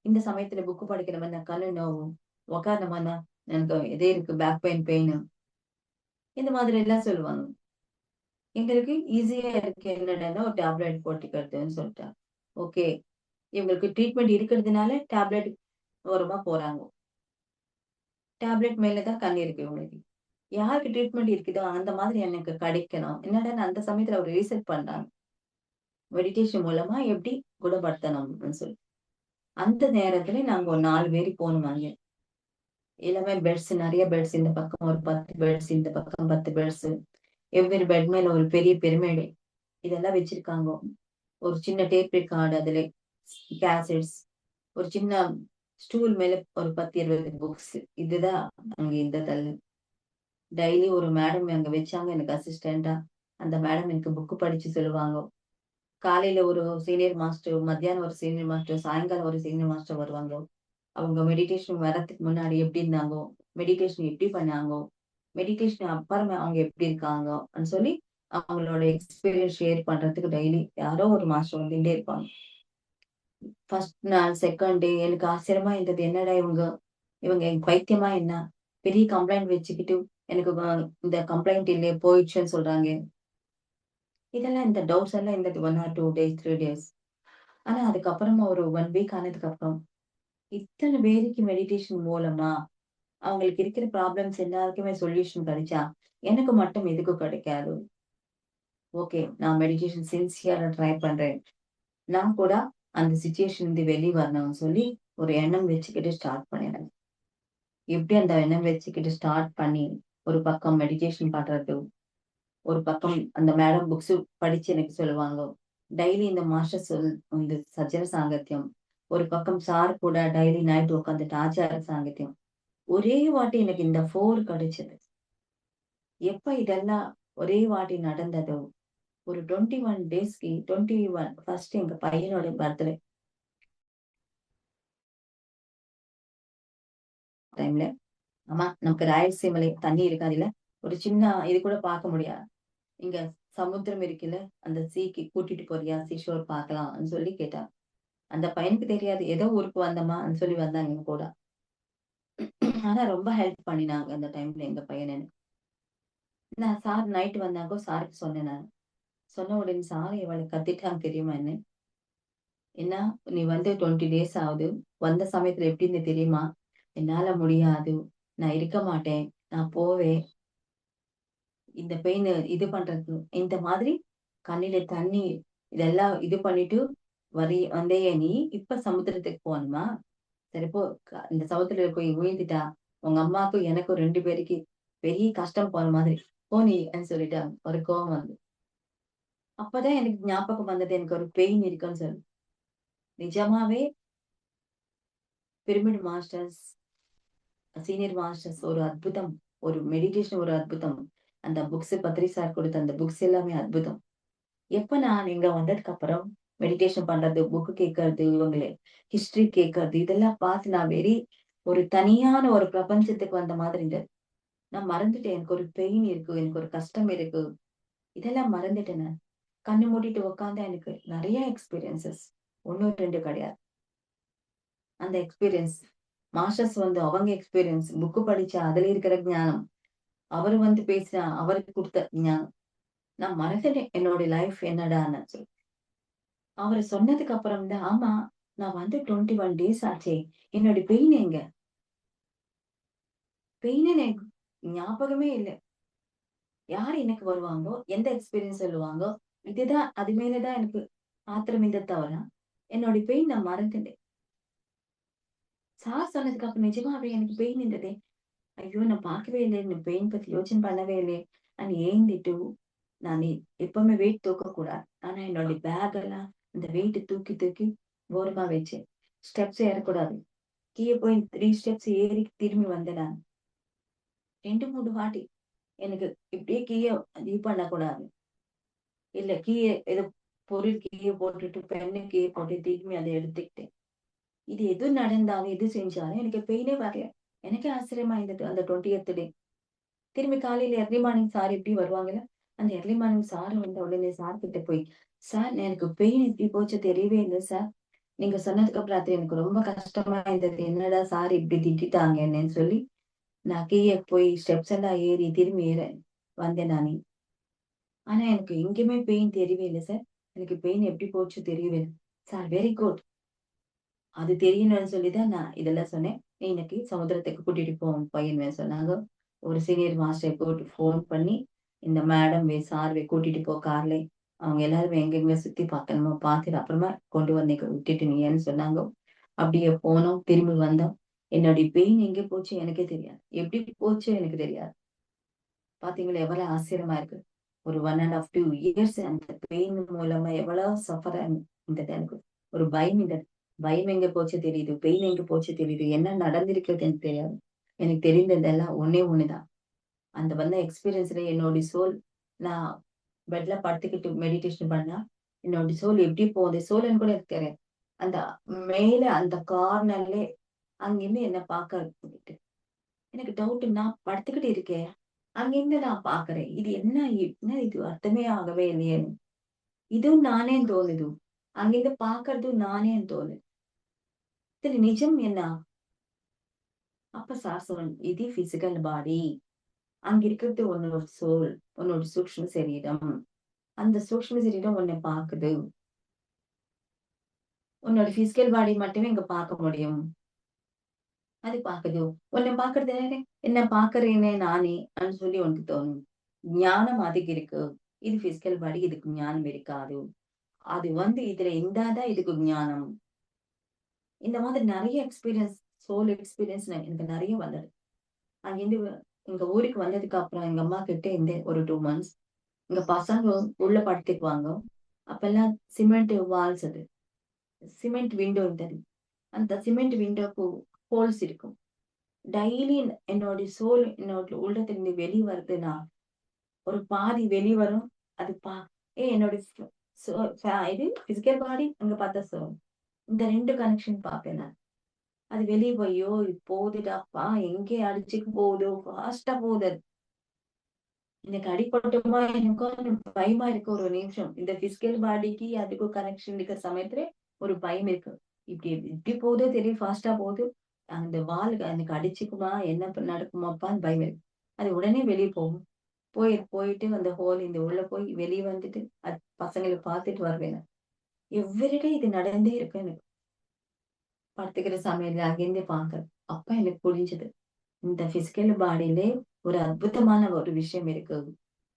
இந்த சமயத்துல புக் படிக்கிறோம்னா கண்ணு நோவும். உட்கார்ந்தோம்னா எனக்கு இதே இருக்கு பேக் பெயின். இந்த மாதிரி எல்லாம் சொல்லுவாங்க. எங்களுக்கு ஈஸியா இருக்கு என்னடான்னா ஒரு டேப்லெட் போட்டுக்கிறதுன்னு சொல்லிட்டாங்க. ஓகே. இவங்களுக்கு ட்ரீட்மெண்ட் இருக்கிறதுனால டேப்லெட் ஓரமா போறாங்க. டேப்லெட் மேல தான் கண் இருக்கு இவங்களுக்கு. யாருக்கு ட்ரீட்மெண்ட் இருக்குதோ அந்த மாதிரி எனக்கு கிடைக்கணும். என்னடான்னா அந்த சமயத்துல ஒரு ரிசர்ச் பண்றாங்க. மெடிடேஷன் மூலமா எப்படி குணப்படுத்தணும் அப்படின்னு சொல்லி. அந்த நேரத்துல நாங்க ஒரு 4 பேரு போனோம் அங்க. எல்லாமே பெட்ஸ் நெறைய பெட்ஸ் இந்த பக்கம் ஒரு 10 பெட்ஸ், இந்த பக்கம் 10 பெட்ஸ். வெவ்வேறு பெட் மேல ஒரு பெரிய பிரமிடு இதெல்லாம் வச்சிருக்காங்க. ஒரு சின்ன டேப் ரெக்கார்ட் அதுல கேசெட்ஸ், ஒரு சின்ன ஸ்டூல் மேல ஒரு 10, 20 புக்ஸ். இதுதான் அங்க இருந்ததெல்ல. டெய்லி ஒரு மேடம் அங்க வச்சாங்க எனக்கு அசிஸ்டன்ட்டா. அந்த மேடம் எனக்கு புக் படிச்சு சொல்லுவாங்க. காலையில ஒரு சீனியர் மாஸ்டர், மத்தியானம் ஒரு சீனியர் மாஸ்டர், சாயங்காலம் ஒரு சீனியர் மாஸ்டர் வருவாங்க. அவங்க மெடிடேஷன் வரதுக்கு முன்னாடி எப்படி இருந்தாங்கோ? மெடிடேஷன் எப்படி பண்ணாங்கோ? மெடிடேஷன் அப்புறமா அவங்க எப்படி இருக்காங்கன்னு சொல்லி, அவங்களோட எக்ஸ்பீரியன்ஸ் ஷேர் பண்றதுக்கு டெய்லி யாரோ ஒரு மாஸ்டர் வந்துட்டே இருப்பாங்க. ஃபர்ஸ்ட் நாள், செகண்ட் டே எனக்கு ஆச்சரியமா இருந்தது. என்னடா இவங்க இவங்க எனக்கு பைத்தியமா என்ன? பெரிய கம்ப்ளைண்ட் வச்சுக்கிட்டு, எனக்கு இந்த கம்ப்ளைண்ட் இல்லையே போயிடுச்சுன்னு சொல்றாங்க. இதெல்லாம் இந்த டவுட்ஸ் எல்லாம் இருந்தது 1 ஆர் 2 டேஸ், 3 டேஸ். ஆனா அதுக்கப்புறமா ஒரு 1 வீக் ஆனதுக்கு அப்புறம், இத்தன பேருக்கு மெடிடேஷன் மூலமா அவங்களுக்கு இருக்கிற ப்ராப்ளம்ஸ் எல்லாருக்குமே சொல்யூஷன் கிடைச்சா, எனக்கு மட்டும் எதுக்கு கிடைக்காது? ஓகே. நான் மெடிடேஷன் சின்சியரா ட்ரை பண்றேன். நான் கூட அந்த சிச்சுவேஷன்ல இருந்து வெளிய வரணும்னு சொல்லி ஒரு எண்ணம் வச்சுக்கிட்டு ஸ்டார்ட் பண்ணினேன். எப்படி அந்த எண்ணம் வச்சுக்கிட்டு ஸ்டார்ட் பண்ணி, ஒரு பக்கம் மெடிடேஷன் பண்றது, ஒரு பக்கம் அந்த மேடம் புக்ஸ் படிச்சு எனக்கு சொல்லுவாங்க. டெய்லி இந்த மாஸ்டர் இந்த சஜ்ஜன சாங்கத்தியம். ஒரு பக்கம் சார் கூட டெய்லி நைட் உட்காந்துட்டு ஆச்சார சாங்கித்யம். ஒரே வாட்டி எனக்கு இந்த 4 கிடைச்சது. எப்ப இதெல்லாம் ஒரே வாட்டி நடந்ததோ, ஒரு 21 டேஸ்க்கு 21 ஃபர்ஸ்ட் எங்க பையனோட பர்த்டே டைம்ல, அம்மா நமக்கு ராயலசீமையில தண்ணி இருக்காதுல்ல. ஒரு சின்ன இது கூட பார்க்க முடியாது. இங்க சமுத்திரம் இருக்குல்ல, அந்த சீக்கு கூட்டிட்டு போறியா? சீ ஷோர் பார்க்கலாம்ன்னு சொல்லி கேட்டா. அந்த பையனுக்கு தெரியாது. ஏதோ ஊருக்கு வந்தம்மான்னு சொல்லி வந்தாங்க எங்க கூட. ஆனா ரொம்ப ஹெல்ப் பண்ணினாங்க அந்த டைம்ல எங்க பையன் எனக்கு. நான் சார் நைட் வந்தாங்க. சாருக்கு சொன்னேன் நானு. சொன்ன உடனே சார் எவ்வளவு கத்திட்டாங்க தெரியுமா என்ன? என்ன, "நீ வந்து 20 டேஸ் ஆகுது. வந்த சமயத்துல எப்படி இருந்தது தெரியுமா? என்னால முடியாது. நான் இருக்க மாட்டேன். நான் போவேன். இந்த பெயின் இது பண்றது." இந்த மாதிரி கண்ணில தண்ணி இதெல்லாம் இது பண்ணிட்டு வந்தேயே நீ, இப்ப சமுத்திரத்துக்கு போணுமா? சரி போ. இந்த சமுத்திரத்துல போய் விழுந்துட்டா, உங்க அம்மாக்கும் எனக்கும் 2 பேருக்கு பெரிய கஷ்டம் போற மாதிரி. போ நீன்னு சொல்லிட்டாங்க. ஒரு கோவம் வந்து. அப்பதான் எனக்கு ஞாபகம் வந்தது. எனக்கு ஒரு பெயின் இருக்குன்னு சொல்லி. நிஜமாவே பிரமிட் மாஸ்டர்ஸ், சீனியர் மாஸ்டர்ஸ் ஒரு அற்புதம். ஒரு மெடிடேஷன் ஒரு அற்புதம். அந்த புக்ஸ் பத்ரி சார் கொடுத்த அந்த புக்ஸ் எல்லாமே அற்புதம். எப்ப நான் இங்க வந்ததுக்கு அப்புறம் மெடிடேஷன் பண்றது, புக் கேட்கறது, இவங்களே ஹிஸ்டரி கேட்கறது இதெல்லாம் பார்த்து நான் ஒரு தனியான ஒரு பிரபஞ்சத்துக்கு வந்த மாதிரி இருந்தது. நான் மறந்துட்டேன். எனக்கு ஒரு பெயின் இருக்கு. எனக்கு ஒரு கஷ்டம் இருக்கு. இதெல்லாம் மறந்துட்டேன் நான். கண்ணு மூடிட்டு உட்கார்ந்தா எனக்கு நெறைய எக்ஸ்பீரியன்ஸஸ். 1, 2 கிடையாது. அந்த எக்ஸ்பீரியன்ஸ். மாஸ்டர்ஸ் வந்து அவங்க எக்ஸ்பீரியன்ஸ். புக் படிச்சா அதுல இருக்கிற ஞானம். அவரு வந்து பேசினா அவருக்கு குடுத்த ஞானம். நான் மறந்துட்டேன் என்னோட லைஃப் என்னடான்னு சொல்லி. அவரு சொன்னதுக்கு அப்புறம் தான், ஆமா நான் வந்து 21 டேஸ் ஆச்சே. என்னோட பெயின் எங்க? பெயின் எனக்கு ஞாபகமே இல்ல. யார் எனக்கு வருவாங்கோ? எந்த எக்ஸ்பீரியன்ஸ் சொல்லுவாங்கோ? இதுதான் அது மேல தான் எனக்கு ஆத்திரம் இந்த தவிர, என்னோட பெயின் நான் மறந்துட்டேன். சார் சொன்னதுக்கு அப்புறம் நிஜமாவே எனக்கு பெயின் இருந்ததே. ஐயோ! நான் பார்க்கவே இல்ல. இந்த பெயின் பத்தி யோசனை பண்ணவே இல்லையே. நான் ஏந்திட்டு நானு எப்பவுமே வெயிட் தூக்கக்கூடாது. ஆனா என்னோட பேக் எல்லாம் இந்த வெயிட் தூக்கி தூக்கி ஓரமா வச்சேன். ஸ்டெப்ஸ் ஏறக்கூடாது. கீழ போய் 3 ஸ்டெப்ஸ் ஏறி திரும்பி வந்தேன் நான். 2, 3 வாட்டி. எனக்கு இப்படியே கீழ இது பண்ணக்கூடாது. இல்ல கீழ ஏதோ பொருள் கீழ போட்டுட்டு, பென்னு கீழ போட்டு திரும்பி அத எடுத்துக்கிட்டேன். இது எது நடந்தாலும், எது செஞ்சாலும் எனக்கு பெயினே வரல. எனக்கே ஆச்சரியமா இருந்தது அந்த 20த் டே. திரும்பி காலையில எர்லி மார்னிங் சார் எப்படி வருவாங்கல்ல, அந்த எர்லி மார்னிங் சார் வந்த உடனே சார் கிட்ட போய், "சார் எனக்கு பெயின் எப்படி போச்சு தெரியவே இல்ல சார். நீங்க சொன்னதுக்கு அப்புறம் ராத்திரி எனக்கு ரொம்ப கஷ்டமா இருந்தது. என்னடா சார் இப்படி திட்டிட்டாங்க என்னன்னு" சொல்லி, நான் கீழ போய் ஸ்டெப்ஸ் எல்லாம் ஏறி திரும்பி வந்தேன் நானு. ஆனா எனக்கு எங்கேயுமே பெயின் தெரியவே இல்ல சார். எனக்கு பெயின் எப்படி போச்சு தெரியவே இல்ல. Sir very good. அது தெரியணும்னு சொல்லி தான் நான் இதெல்லாம் சொன்னேன். இன்னைக்கு சமுத்திரத்துக்கு கூட்டிட்டு பையன்வே சொன்னாங்க. ஒரு சீனியர் மாஸ்டர் போட்டு ஃபோன் பண்ணி, இந்த மேடம் சார் கூட்டிட்டு போ கார்ல. அவங்க எல்லாரும் எங்கெங்க சுத்தி பார்க்கணுமோ பார்த்துட்டு அப்புறமா கொண்டு வந்து இங்க விட்டுட்டு நீன்னு சொன்னாங்க. அப்படியே போனோம். திரும்பி வந்தோம். என்னுடைய பெயின் எங்க போச்சு எனக்கே தெரியாது. எப்படி போச்சு எனக்கு தெரியாது. பார்த்தீங்களா எவ்வளவு ஆச்சரியமா இருக்கு. ஒரு 1 1/2, 2 இயர்ஸ் அந்த பெயின் மூலமா எவ்வளவு சஃபர் இருந்தது எனக்கு. ஒரு பயம் இருந்தது. பயம் எங்க போச்சு தெரியுது. பெயின் எங்க போச்சு தெரியுது. என்ன நடந்திருக்குது எனக்கு தெரியாது. எனக்கு தெரிந்ததெல்லாம் ஒண்ணே ஒண்ணுதான். அந்த வந்த எக்ஸ்பீரியன்ஸ்ல என்னோட சோல் நான் பெட்ல படுத்துக்கிட்டு மெடிடேஷன் பண்ணா, என்னோட சோல் எப்படி போகுது, சோல்ன்னு கூட எனக்கு தெரியாது. அந்த மேல அந்த கார்னர்லே அங்கிருந்து என்ன பார்க்க எனக்கு டவுட் நான் படுத்துக்கிட்டு இருக்கேன். அங்கிருந்து நான் பார்க்கிறேன். இது என்ன இது அர்த்தமே ஆகவே இல்லையேன்னு. இதுவும் நானேன்னு தோணுது. அங்கிருந்து பார்க்கறதும் நானேன்னு தோணுது. இதுல நிஜம் என்ன? அப்ப சார் சொன்னாங்க, இது பிசிக்கல் பாடி. அங்க இருக்கிறது உன்னோட சோல். உன்னோட சூக்ஷ்ம சரீரம். அந்த சூக்ஷ்ம சரீரம் உன்னை பார்க்குது. உன்னோட பிசிக்கல் பாடி மட்டுமே இங்க பார்க்க முடியும். அது பாக்குது. உன்ன பாக்குறது என்ன பாக்குறேனே நானே அப்படின்னு சொல்லி உனக்கு தோணும். ஞானம் அதுக்கு இருக்கு. இது பிசிக்கல் பாடி இதுக்கு ஞானம் இருக்காது. அது வந்து இதுல இருந்தாதான் இதுக்கு ஞானம். இந்த மாதிரி நெறைய எக்ஸ்பீரியன்ஸ், சோல் எக்ஸ்பீரியன்ஸ் எனக்கு நெறைய வந்தது. அங்கிருந்து எங்க ஊருக்கு வந்ததுக்கு அப்புறம் எங்க அம்மா கிட்ட இருந்தேன் ஒரு 2 மந்த்ஸ். எங்க பசங்க உள்ள படுத்துக்குவாங்க. அப்பெல்லாம் சிமெண்ட் வால்ஸ் அது. சிமெண்ட் விண்டோ இருந்தது. அந்த சிமெண்ட் விண்டோக்கு ஹோல்ஸ் இருக்கும். டெய்லி என்னோட சோல் என்னோட உள்ளத்திலிருந்து வெளிய வருதுன்னா, ஒரு பாதி வெளிய வரும். அது என்னோட சோ இது பிசிக்கல் பாடி அங்க பார்த்தா சோல். இந்த 2 கனெக்ஷன் பார்ப்பேன் நான். அது வெளிய போய், ஐயோ! இது போகுதுடாப்பா! எங்கே அடிச்சுக்க போகுதோ! ஃபாஸ்ட்டா போகுது அது. எனக்கு அடிபட்டுருமா எனக்கோன்னு பயமா இருக்கு ஒரு நிமிஷம். இந்த பிசிக்கல் பாடிக்கு அதுக்கும் கனெக்ஷன் இருக்கிற சமயத்துல ஒரு பயம் இருக்கு. இப்படி இப்படி போகுதோ தெரியும் ஃபாஸ்ட்டா போகுது. அந்த வால் எனக்கு அடிச்சுக்குமா? என்ன நடக்குமாப்பான்னு பயம் இருக்கு. அது உடனே வெளிய போகும். போயிட்டு அந்த இந்த உள்ள போய் வெளிய வந்துட்டு, பசங்கள பார்த்துட்டு வருவேன் நான். எவ்ரிடே இது நடந்தே இருக்கு எனக்கு. படுத்துக்கிற சமயத்துல அங்கேருந்தே பார்க்குறேன். அப்ப எனக்கு புரிஞ்சது. இந்த பிசிக்கல் பாடியிலே ஒரு அற்புதமான ஒரு விஷயம் இருக்கு.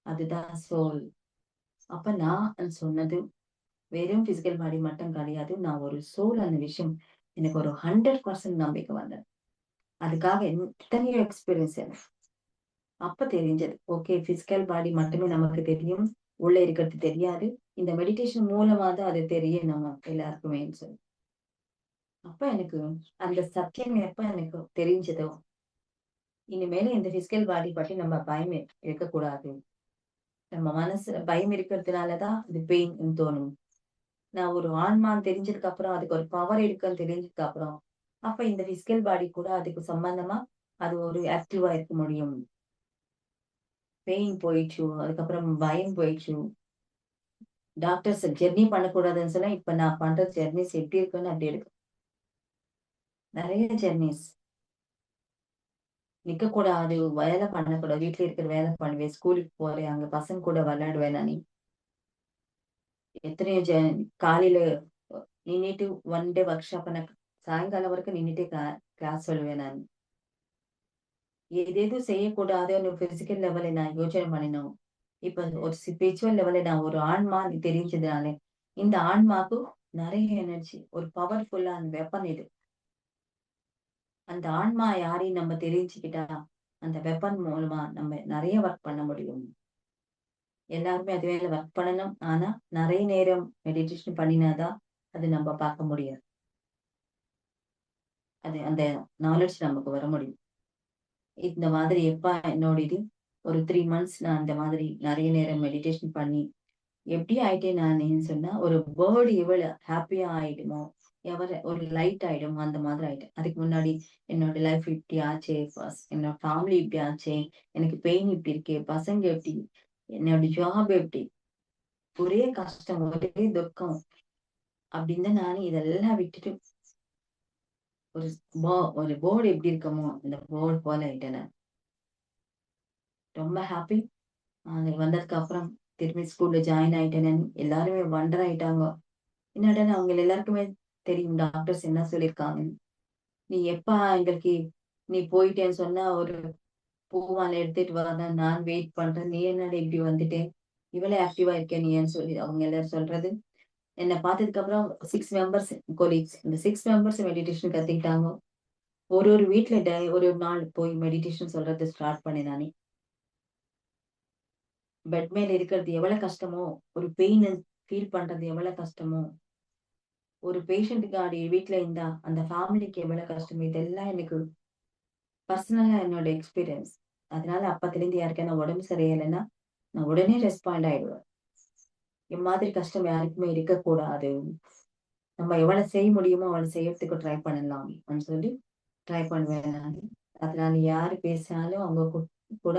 அதுதான் சோல். அப்ப நான் சொன்னது வெறும் பிசிக்கல் பாடி மட்டும் கிடையாது. நான் ஒரு சோல் அந்த விஷயம் எனக்கு ஒரு 100% நம்பிக்கை வந்தது. அதுக்காக எத்தனையோ எக்ஸ்பீரியன்ஸ் எனக்கு. அப்ப தெரிஞ்சது. ஓகே பிசிக்கல் பாடி மட்டுமே நமக்கு தெரியும். உள்ள இருக்கிறது தெரியாது. இந்த மெடிடேஷன் மூலமா தான் அது தெரியும் நம்ம எல்லாருக்குமேன்னு சொல்லி. அப்ப எனக்கு அந்த சத்தியம் எப்ப எனக்கு தெரிஞ்சதோ, இனிமேல இந்த பிசிக்கல் பாடி பத்தி நம்ம பயம் இருக்கக்கூடாது. நம்ம மனசுல பயம் இருக்கிறதுனால தான் அது பெயின்னு தோணும். நான் ஒரு ஆன்மான்னு தெரிஞ்சதுக்கு அப்புறம், அதுக்கு ஒரு பவர் இருக்குன்னு தெரிஞ்சதுக்கு அப்புறம், அப்ப இந்த பிசிக்கல் பாடி கூட அதுக்கு சம்பந்தமா அது ஒரு ஆக்டிவா இருக்க முடியும். பெயின் போயிடுச்சு. அதுக்கப்புறம் பயம் போயிடுச்சு. டாக்டர்ஸ் ஜெர்னி பண்ணக்கூடாதுன்னு சொன்னா, இப்ப நான் பண்ற ஜெர்னிஸ் எப்படி இருக்குன்னு அப்படி இருக்கு. நெறைய ஜெர்னிஸ். நிக்கக்கூடாது, வேலை பண்ணக்கூடாது. வீட்ல இருக்கிற வேலை பண்ணுவேன். ஸ்கூலுக்கு போறேன். அங்க பசங்க கூட விளையாடுவேன் நானு. எத்தனையோ காலையில நின்னுட்டு ஒன் டே ஒர்க் ஷாப் சாயங்காலம் வரைக்கும் நின்னுட்டே கிளாஸ் சொல்லுவேன் நான். ஏதேதோ செய்யக்கூடாதுன்னு பிசிக்கல் லெவல்ல நான் யோசனை பண்ணினோம். இப்ப ஒரு ஸ்பிரிச்சுவல் லெவல்ல நான் ஒரு ஆன்மா தெரிஞ்சதுனால, இந்த ஆன்மாக்கு நெறைய எனர்ஜி. ஒரு பவர்ஃபுல்லான வெப்பன் இது. அந்த ஆன்மா யாரையும் நம்ம தெரிஞ்சுக்கிட்டா, அந்த வெப்பன் மூலமா நம்ம நெறைய ஒர்க் பண்ண முடியும். எல்லாருமே அது வேல ஒர்க் பண்ணணும். ஆனா, நெறைய நேரம் மெடிடேஷன் பண்ணினா தான், அது நம்ம பார்க்க முடியாது. அந்த நாலெட்ஜ் நமக்கு வர முடியும். இந்த மாதிரி என்னோட இது ஒரு 3 மந்த்ஸ் நான் இந்த மாதிரி நெறைய நேரம் மெடிடேஷன் பண்ணி, எப்படி ஆயிட்டேன் நானுன்னு சொன்னா, ஒரு பேர்ட் எவ்வளவு ஹேப்பியா ஆயிடுமோ, ஒரு லைட் ஆயிடும் அந்த மாதிரி ஆயிட்டேன். அதுக்கு முன்னாடி என்னோட லைஃப் இப்படி ஆச்சே, என்னோட ஃபேமிலி இப்படி ஆச்சே, எனக்கு பெயின் இப்படி இருக்கு, பசங்க எப்படி, என்னோட ஜாப் எப்படி, ஒரே கஷ்டம், ஒரே துக்கம் அப்படின்னு தான் நானு இதெல்லாம் விட்டுட்டு ஒரு ஒரு போர்டு எப்படி இருக்குமோ, அந்த போர்டு போல ஆயிட்டேன் நான். ரொம்ப ஹாப்பி. அங்க வந்ததுக்கு அப்புறம் திரும்பி ஸ்கூல்ல ஜாயின் ஆயிட்டேன்னு எல்லாருமே வண்டர் ஆயிட்டாங்க. என்னடா அவங்க எல்லாருக்குமே தெரியும் டாக்டர்ஸ் என்ன சொல்லியிருக்காங்கன்னு. நீ எப்ப எங்களுக்கு நீ போயிட்டேன்னு சொன்னா ஒரு பூமாலை எடுத்துட்டு வா நான் வெயிட் பண்றேன். நீ என்னடா இப்படி வந்துட்டேன்? இவ்வளவு ஆக்டிவா இருக்க நீன்னு சொல்லி அவங்க எல்லாரும் சொல்றது. என்ன பார்த்ததுக்கு அப்புறம் 6 மெம்பர்ஸ் கொலீக்ஸ். இந்த 6 மெம்பர்ஸ் மெடிடேஷன் கத்துக்கிட்டாங்க. ஒரு வீட்ல ஒரு நாள் போய் மெடிடேஷன் சொல்றது ஸ்டார்ட் பண்ணேன் நானு. பெட் மேல இருக்கிறது எவ்வளவு கஷ்டமோ, ஒரு பெயின் ஃபீல் பண்றது எவ்வளவு கஷ்டமோ, ஒரு பேஷண்ட்டுக்கு வீட்ல இருந்தா அந்த ஃபேமிலிக்கு எவ்வளவு கஷ்டம் இதெல்லாம் எனக்கு பர்சனலா என்னோட எக்ஸ்பீரியன்ஸ். அதனால அப்பத்திலேருந்து யாருக்கான உடம்பு சரியில்லைன்னா, நான் உடனே ரெஸ்பாண்ட் ஆயிடுவேன். என் மாதிரி கஷ்டம் யாருக்குமே இருக்கக்கூடாது. நம்ம எவ்வளவு செய்ய முடியுமோ அவ்வளவு செய்யறதுக்கு ட்ரை பண்ணலாம் அப்படின்னு சொல்லி ட்ரை பண்ணுவேன் நானு. அதனால யாரு பேசினாலும் அவங்க கூட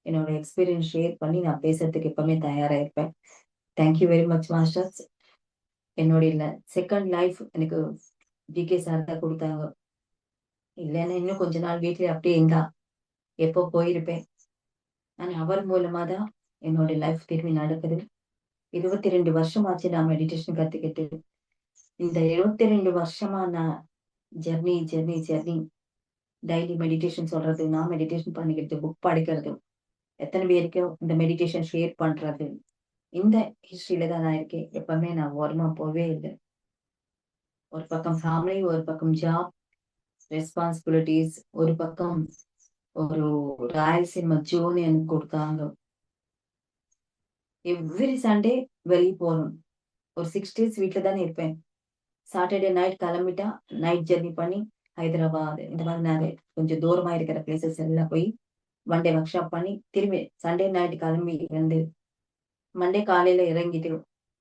என்னோட எக்ஸ்பீரியன்ஸ் ஷேர் பண்ணி நான் பேசுறதுக்கு எப்பவுமே தயாரா இருப்பேன். Thank you very much masters. என்னுடைய செகண்ட் லைஃப் எனக்கு ஜிகே சார் தான் குடுத்தாங்க. இல்லன்னா இன்னும் கொஞ்ச நாள் வீட்லயே அப்படியே இருந்தா, எப்போ போயிருப்பேன். ஆனா அவர் மூலமா தான் என்னோட லைஃப் திரும்பி நடக்குது. 22 வருஷம் ஆச்சு நான் மெடிடேஷன் கத்துக்கிட்டு. இந்த 22 வருஷமா நான் ஜெர்னி டெய்லி மெடிடேஷன் சொல்றது, நான் மெடிடேஷன் பண்ணிக்கிறது, புக் படிக்கிறது, எத்தன பேருக்கு இந்த மெடிடேஷன் ஷேர் பண்றது. இந்த ஹிஸ்டரியில தான் நான் இருக்கேன். எப்பவுமே நான் ஓரமா போவே இல்ல. ஒரு பக்கம் ஃபேமிலி, ஒரு பக்கம் ஜாப், ரெஸ்பான்சிபிலிட்டீஸ், ஒரு பக்கம் ஒரு ராயலசீமா ஜோன் எனக்கு குடுத்தாங்க. எவ்ரி சண்டே வெளிய போணும். ஒரு 6 டேஸ் வீட்ல தானே இருப்பேன். சாட்டர்டே நைட் கிளம்பிட்டா, நைட் ஜெர்னி பண்ணி ஹைதராபாத் இந்த மாதிரி நிறைய கொஞ்சம் தூரமா இருக்கிற பிளேசஸ் எல்லாம் போய் ஒன் டே ஒர்க் ஷாப் பண்ணி, திரும்பி சண்டே நைட் கிளம்பி வந்து, மண்டே காலையில இறங்கிட்டு,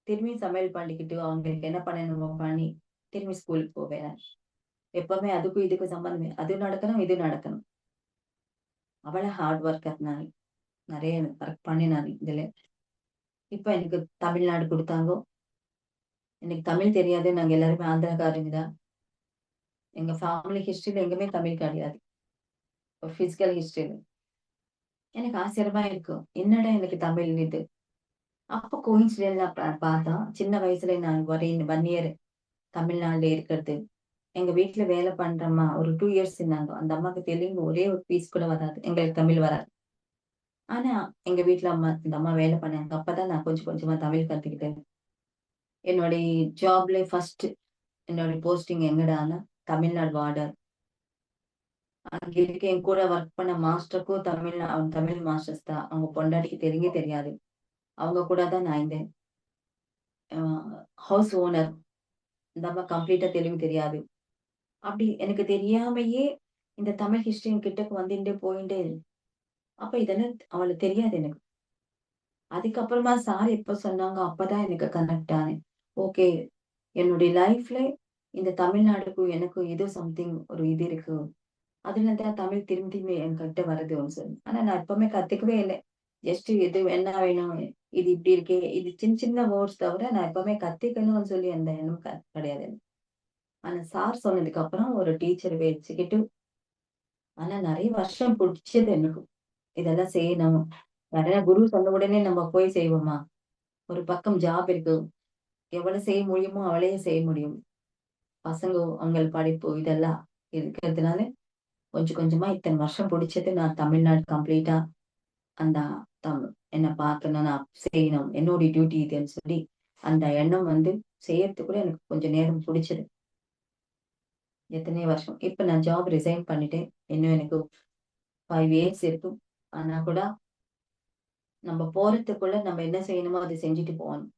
திரும்பி சமையல் பண்ணிக்கிட்டு, அவங்களுக்கு என்ன பண்ணணுமோ பண்ணி, திரும்பி ஸ்கூலுக்கு போவேன் நான். எப்பவுமே அதுக்கும் இதுக்கும் சம்பந்தமே அது நடக்கணும், இது நடக்கணும். அவ்வளவு ஹார்ட் ஒர்க்கர் நான். நிறைய ஒர்க் பண்ணேன் நான் இதுல. இப்ப எனக்கு தமிழ்நாடு குடுத்தாங்க. எனக்கு தமிழ் தெரியாது. நாங்க எல்லாருமே ஆந்திராக்காரங்க தான். எங்க ஃபேமிலி ஹிஸ்டரியில எங்குமே தமிழ் கிடையாது. ஒரு பிசிக்கல் ஹிஸ்டரியில. எனக்கு ஆச்சரியமா இருக்கும். என்னடா எனக்கு தமிழ் இது. அப்ப கோயின்சிடென்ட்லா பார்த்தா, சின்ன வயசுல நான் ஒரே 1 இயர் தமிழ்நாடுல இருக்கிறது. எங்க வீட்ல வேலை பண்ற அம்மா ஒரு 2 இயர்ஸ் இருந்தாங்க. அந்த அம்மாக்கு தெலுங்கு ஒரே ஒரு பீஸ் கூட வராது. எங்களுக்கு தமிழ் வராது. ஆனா, எங்க வீட்ல இந்த அம்மா வேலை பண்ணாங்க. அப்பதான் நான் கொஞ்சம் கொஞ்சமா தமிழ் கத்துக்கிட்டேன். என்னுடைய ஜாப்ல ஃபர்ஸ்ட் என்னோட போஸ்டிங் எங்கடான்னா, தமிழ்நாடு வார்டர். அங்க இருக்க என் கூட வொர்க் பண்ண மாஸ்டருக்கும் தமிழ் மாஸ்டர்ஸ் தான். அவங்க பொண்டாட்டிக்கு தெலுங்கே தெரியாது. அவங்க கூட தான் நான் இருந்தேன். அ ஹவுஸ் ஓனர். இந்த அம்மா கம்ப்ளீட்டா தெலுங்கு தெரியாது. அப்படி எனக்கு தெரியாமயே இந்த தமிழ் ஹிஸ்டரி என் கிட்டக்கு வந்துட்டே போயிட்டே இருக்கு. அப்ப இதெல்லாம் அவளுக்கு தெரியாது எனக்கு. அதுக்கப்புறமா சார் எப்ப சொன்னாங்க, அப்பதான் எனக்கு கனெக்ட் ஆனேன். ஓகே. என்னுடைய லைஃப்ல இந்த தமிழ்நாடுக்கும் எனக்கும் ஏதோ சம்திங் ஒரு இது இருக்கு. அதுல தான் தமிழ் திரும்பி திரும்பி என்கிட்ட வருதுன்னு சொல்லி. ஆனா நான் எப்பவுமே கத்துக்கவே இல்ல. ஜஸ்ட் எது என்ன வேணும்? இது இப்படி இருக்கே. இது சின்ன சின்ன வேர்ட்ஸ் தவிர நான் எப்பவுமே கத்துக்கணும்னு சொல்லி அந்த எண்ணம் கிடையாது எனக்கு. ஆனா சார் சொன்னதுக்கு அப்புறம் ஒரு டீச்சர் வச்சுக்கிட்டு ஆனா நெறைய வருஷம் புடிச்சது எனக்கு. இதெல்லாம் செய்யணும். யாரையா குரு சொன்ன உடனே நம்ம போய் செய்வோமா? ஒரு பக்கம் ஜாப் இருக்கு. எவ்வளவு செய்ய முடியுமோ அவளையே செய்ய முடியும். பசங்க அவங்கள் படிப்பு இதெல்லாம் இருக்கிறதுனால கொஞ்சம் கொஞ்சமா இத்தன வருஷம் புடிச்சது நான் தமிழ்நாடு கம்ப்ளீட்டா அந்த தம் என்ன பார்க்கணும், நான் செய்யணும். என்னுடைய டியூட்டி இதுன்னு சொல்லி அந்த எண்ணம் வந்து செய்யறதுக்கு கூட எனக்கு கொஞ்சம் நேரம் புடிச்சது. எத்தனையோ வருஷம். இப்ப நான் ஜாப் ரிசைன் பண்ணிட்டேன். இன்னும் எனக்கு 5 இயர்ஸ் இருக்கு. ஆனா கூட நம்ம போறதுக்குள்ள நம்ம என்ன செய்யணுமோ அத செஞ்சுட்டு போகணும்.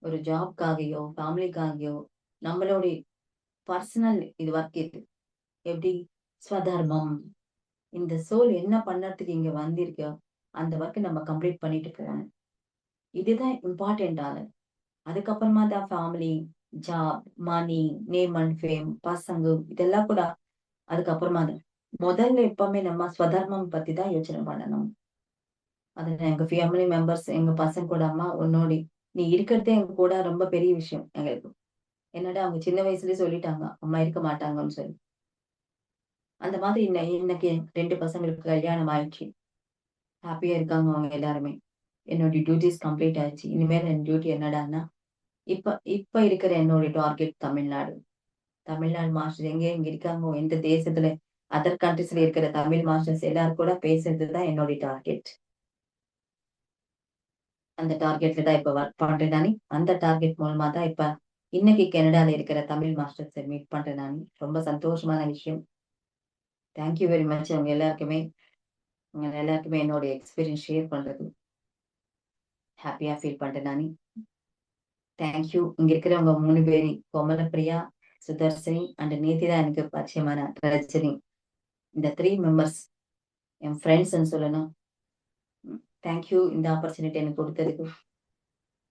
ஒரு ஜாப்க்காகயோ, ஃபேமிலிக்காகயோ, நம்மளுடைய பர்சனல் இது ஒர்க் இது. எப்படி? ஸ்வதர்மம். இந்த சோல் என்ன பண்ணறதுக்கு இங்க வந்திருக்கோ, அந்த ஒர்க்க நம்ம கம்ப்ளீட் பண்ணிட்டு போகணும். இதுதான் இம்பார்ட்டன்ட் ஆனது. அதுக்கப்புறமா தான் family, job, money, name and fame, பசங்க இதெல்லாம் கூட அதுக்கப்புறமா தான். முதல்ல எப்பவுமே நம்ம ஸ்வதர்மம் பத்தி தான் யோசனை பண்ணணும். அது எங்க ஃபேமிலி மெம்பர்ஸ், எங்க பசங்க கூட அம்மா உன்னோடி நீ இருக்கிறதே எங்க கூட ரொம்ப பெரிய விஷயம் எங்களுக்கு. என்னடா அவங்க சின்ன வயசுலயே சொல்லிட்டாங்க. அம்மா இருக்க மாட்டாங்கன்னு சொல்லி. அந்த மாதிரி இன்னைக்கு 2 பசங்களுக்கு கல்யாணம் ஆயிடுச்சு. ஹேப்பியா இருக்காங்க அவங்க எல்லாருமே. என்னுடைய டியூட்டீஸ் கம்ப்ளீட் ஆயிடுச்சு. இனிமேல் என் டியூட்டி என்னடான்னா, இப்ப இப்ப இருக்கிற என்னுடைய டார்கெட் தமிழ்நாடு. தமிழ்நாடு மாஸ்டர் எங்க எங்க இருக்காங்க, எந்த தேசத்துல அதர் கண்ட்ரீஸ்ல இருக்கிற தமிழ் மாஸ்டர்ஸ் எல்லாரும் கூட பேசுறது தான் என்னுடைய டார்கெட். அந்த டார்கெட்ல தான் இப்ப வொர்க் பண்றேன் நானு. அந்த டார்கெட் மூலமா தான் இப்ப இன்னைக்கு கனடால இருக்கிற தமிழ் மாஸ்டர்ஸ மீட் பண்றேன் நானு. ரொம்ப சந்தோஷமான விஷயம். தேங்க் யூ வெரி மச் உங்க எல்லாருக்குமே என்னோட எக்ஸ்பீரியன்ஸ் ஷேர் பண்றது. ஹேப்பியா ஃபீல் பண்றேன் நானு. Thank you. இங்க இருக்கிறவங்க 3 பேரு கோமலப்பிரியா, சுதர்ஷினி அண்ட் நேத்தி தான் எனக்கு பரிச்சயமான ரஜினி. இந்த 3 மெம்பர்ஸ் என் ஃப்ரெண்ட்ஸ்ன்னு சொல்லணும். தேங்க் யூ இந்த ஆப்பர்ச்சுனிட்டி எனக்கு குடுத்ததுக்கு.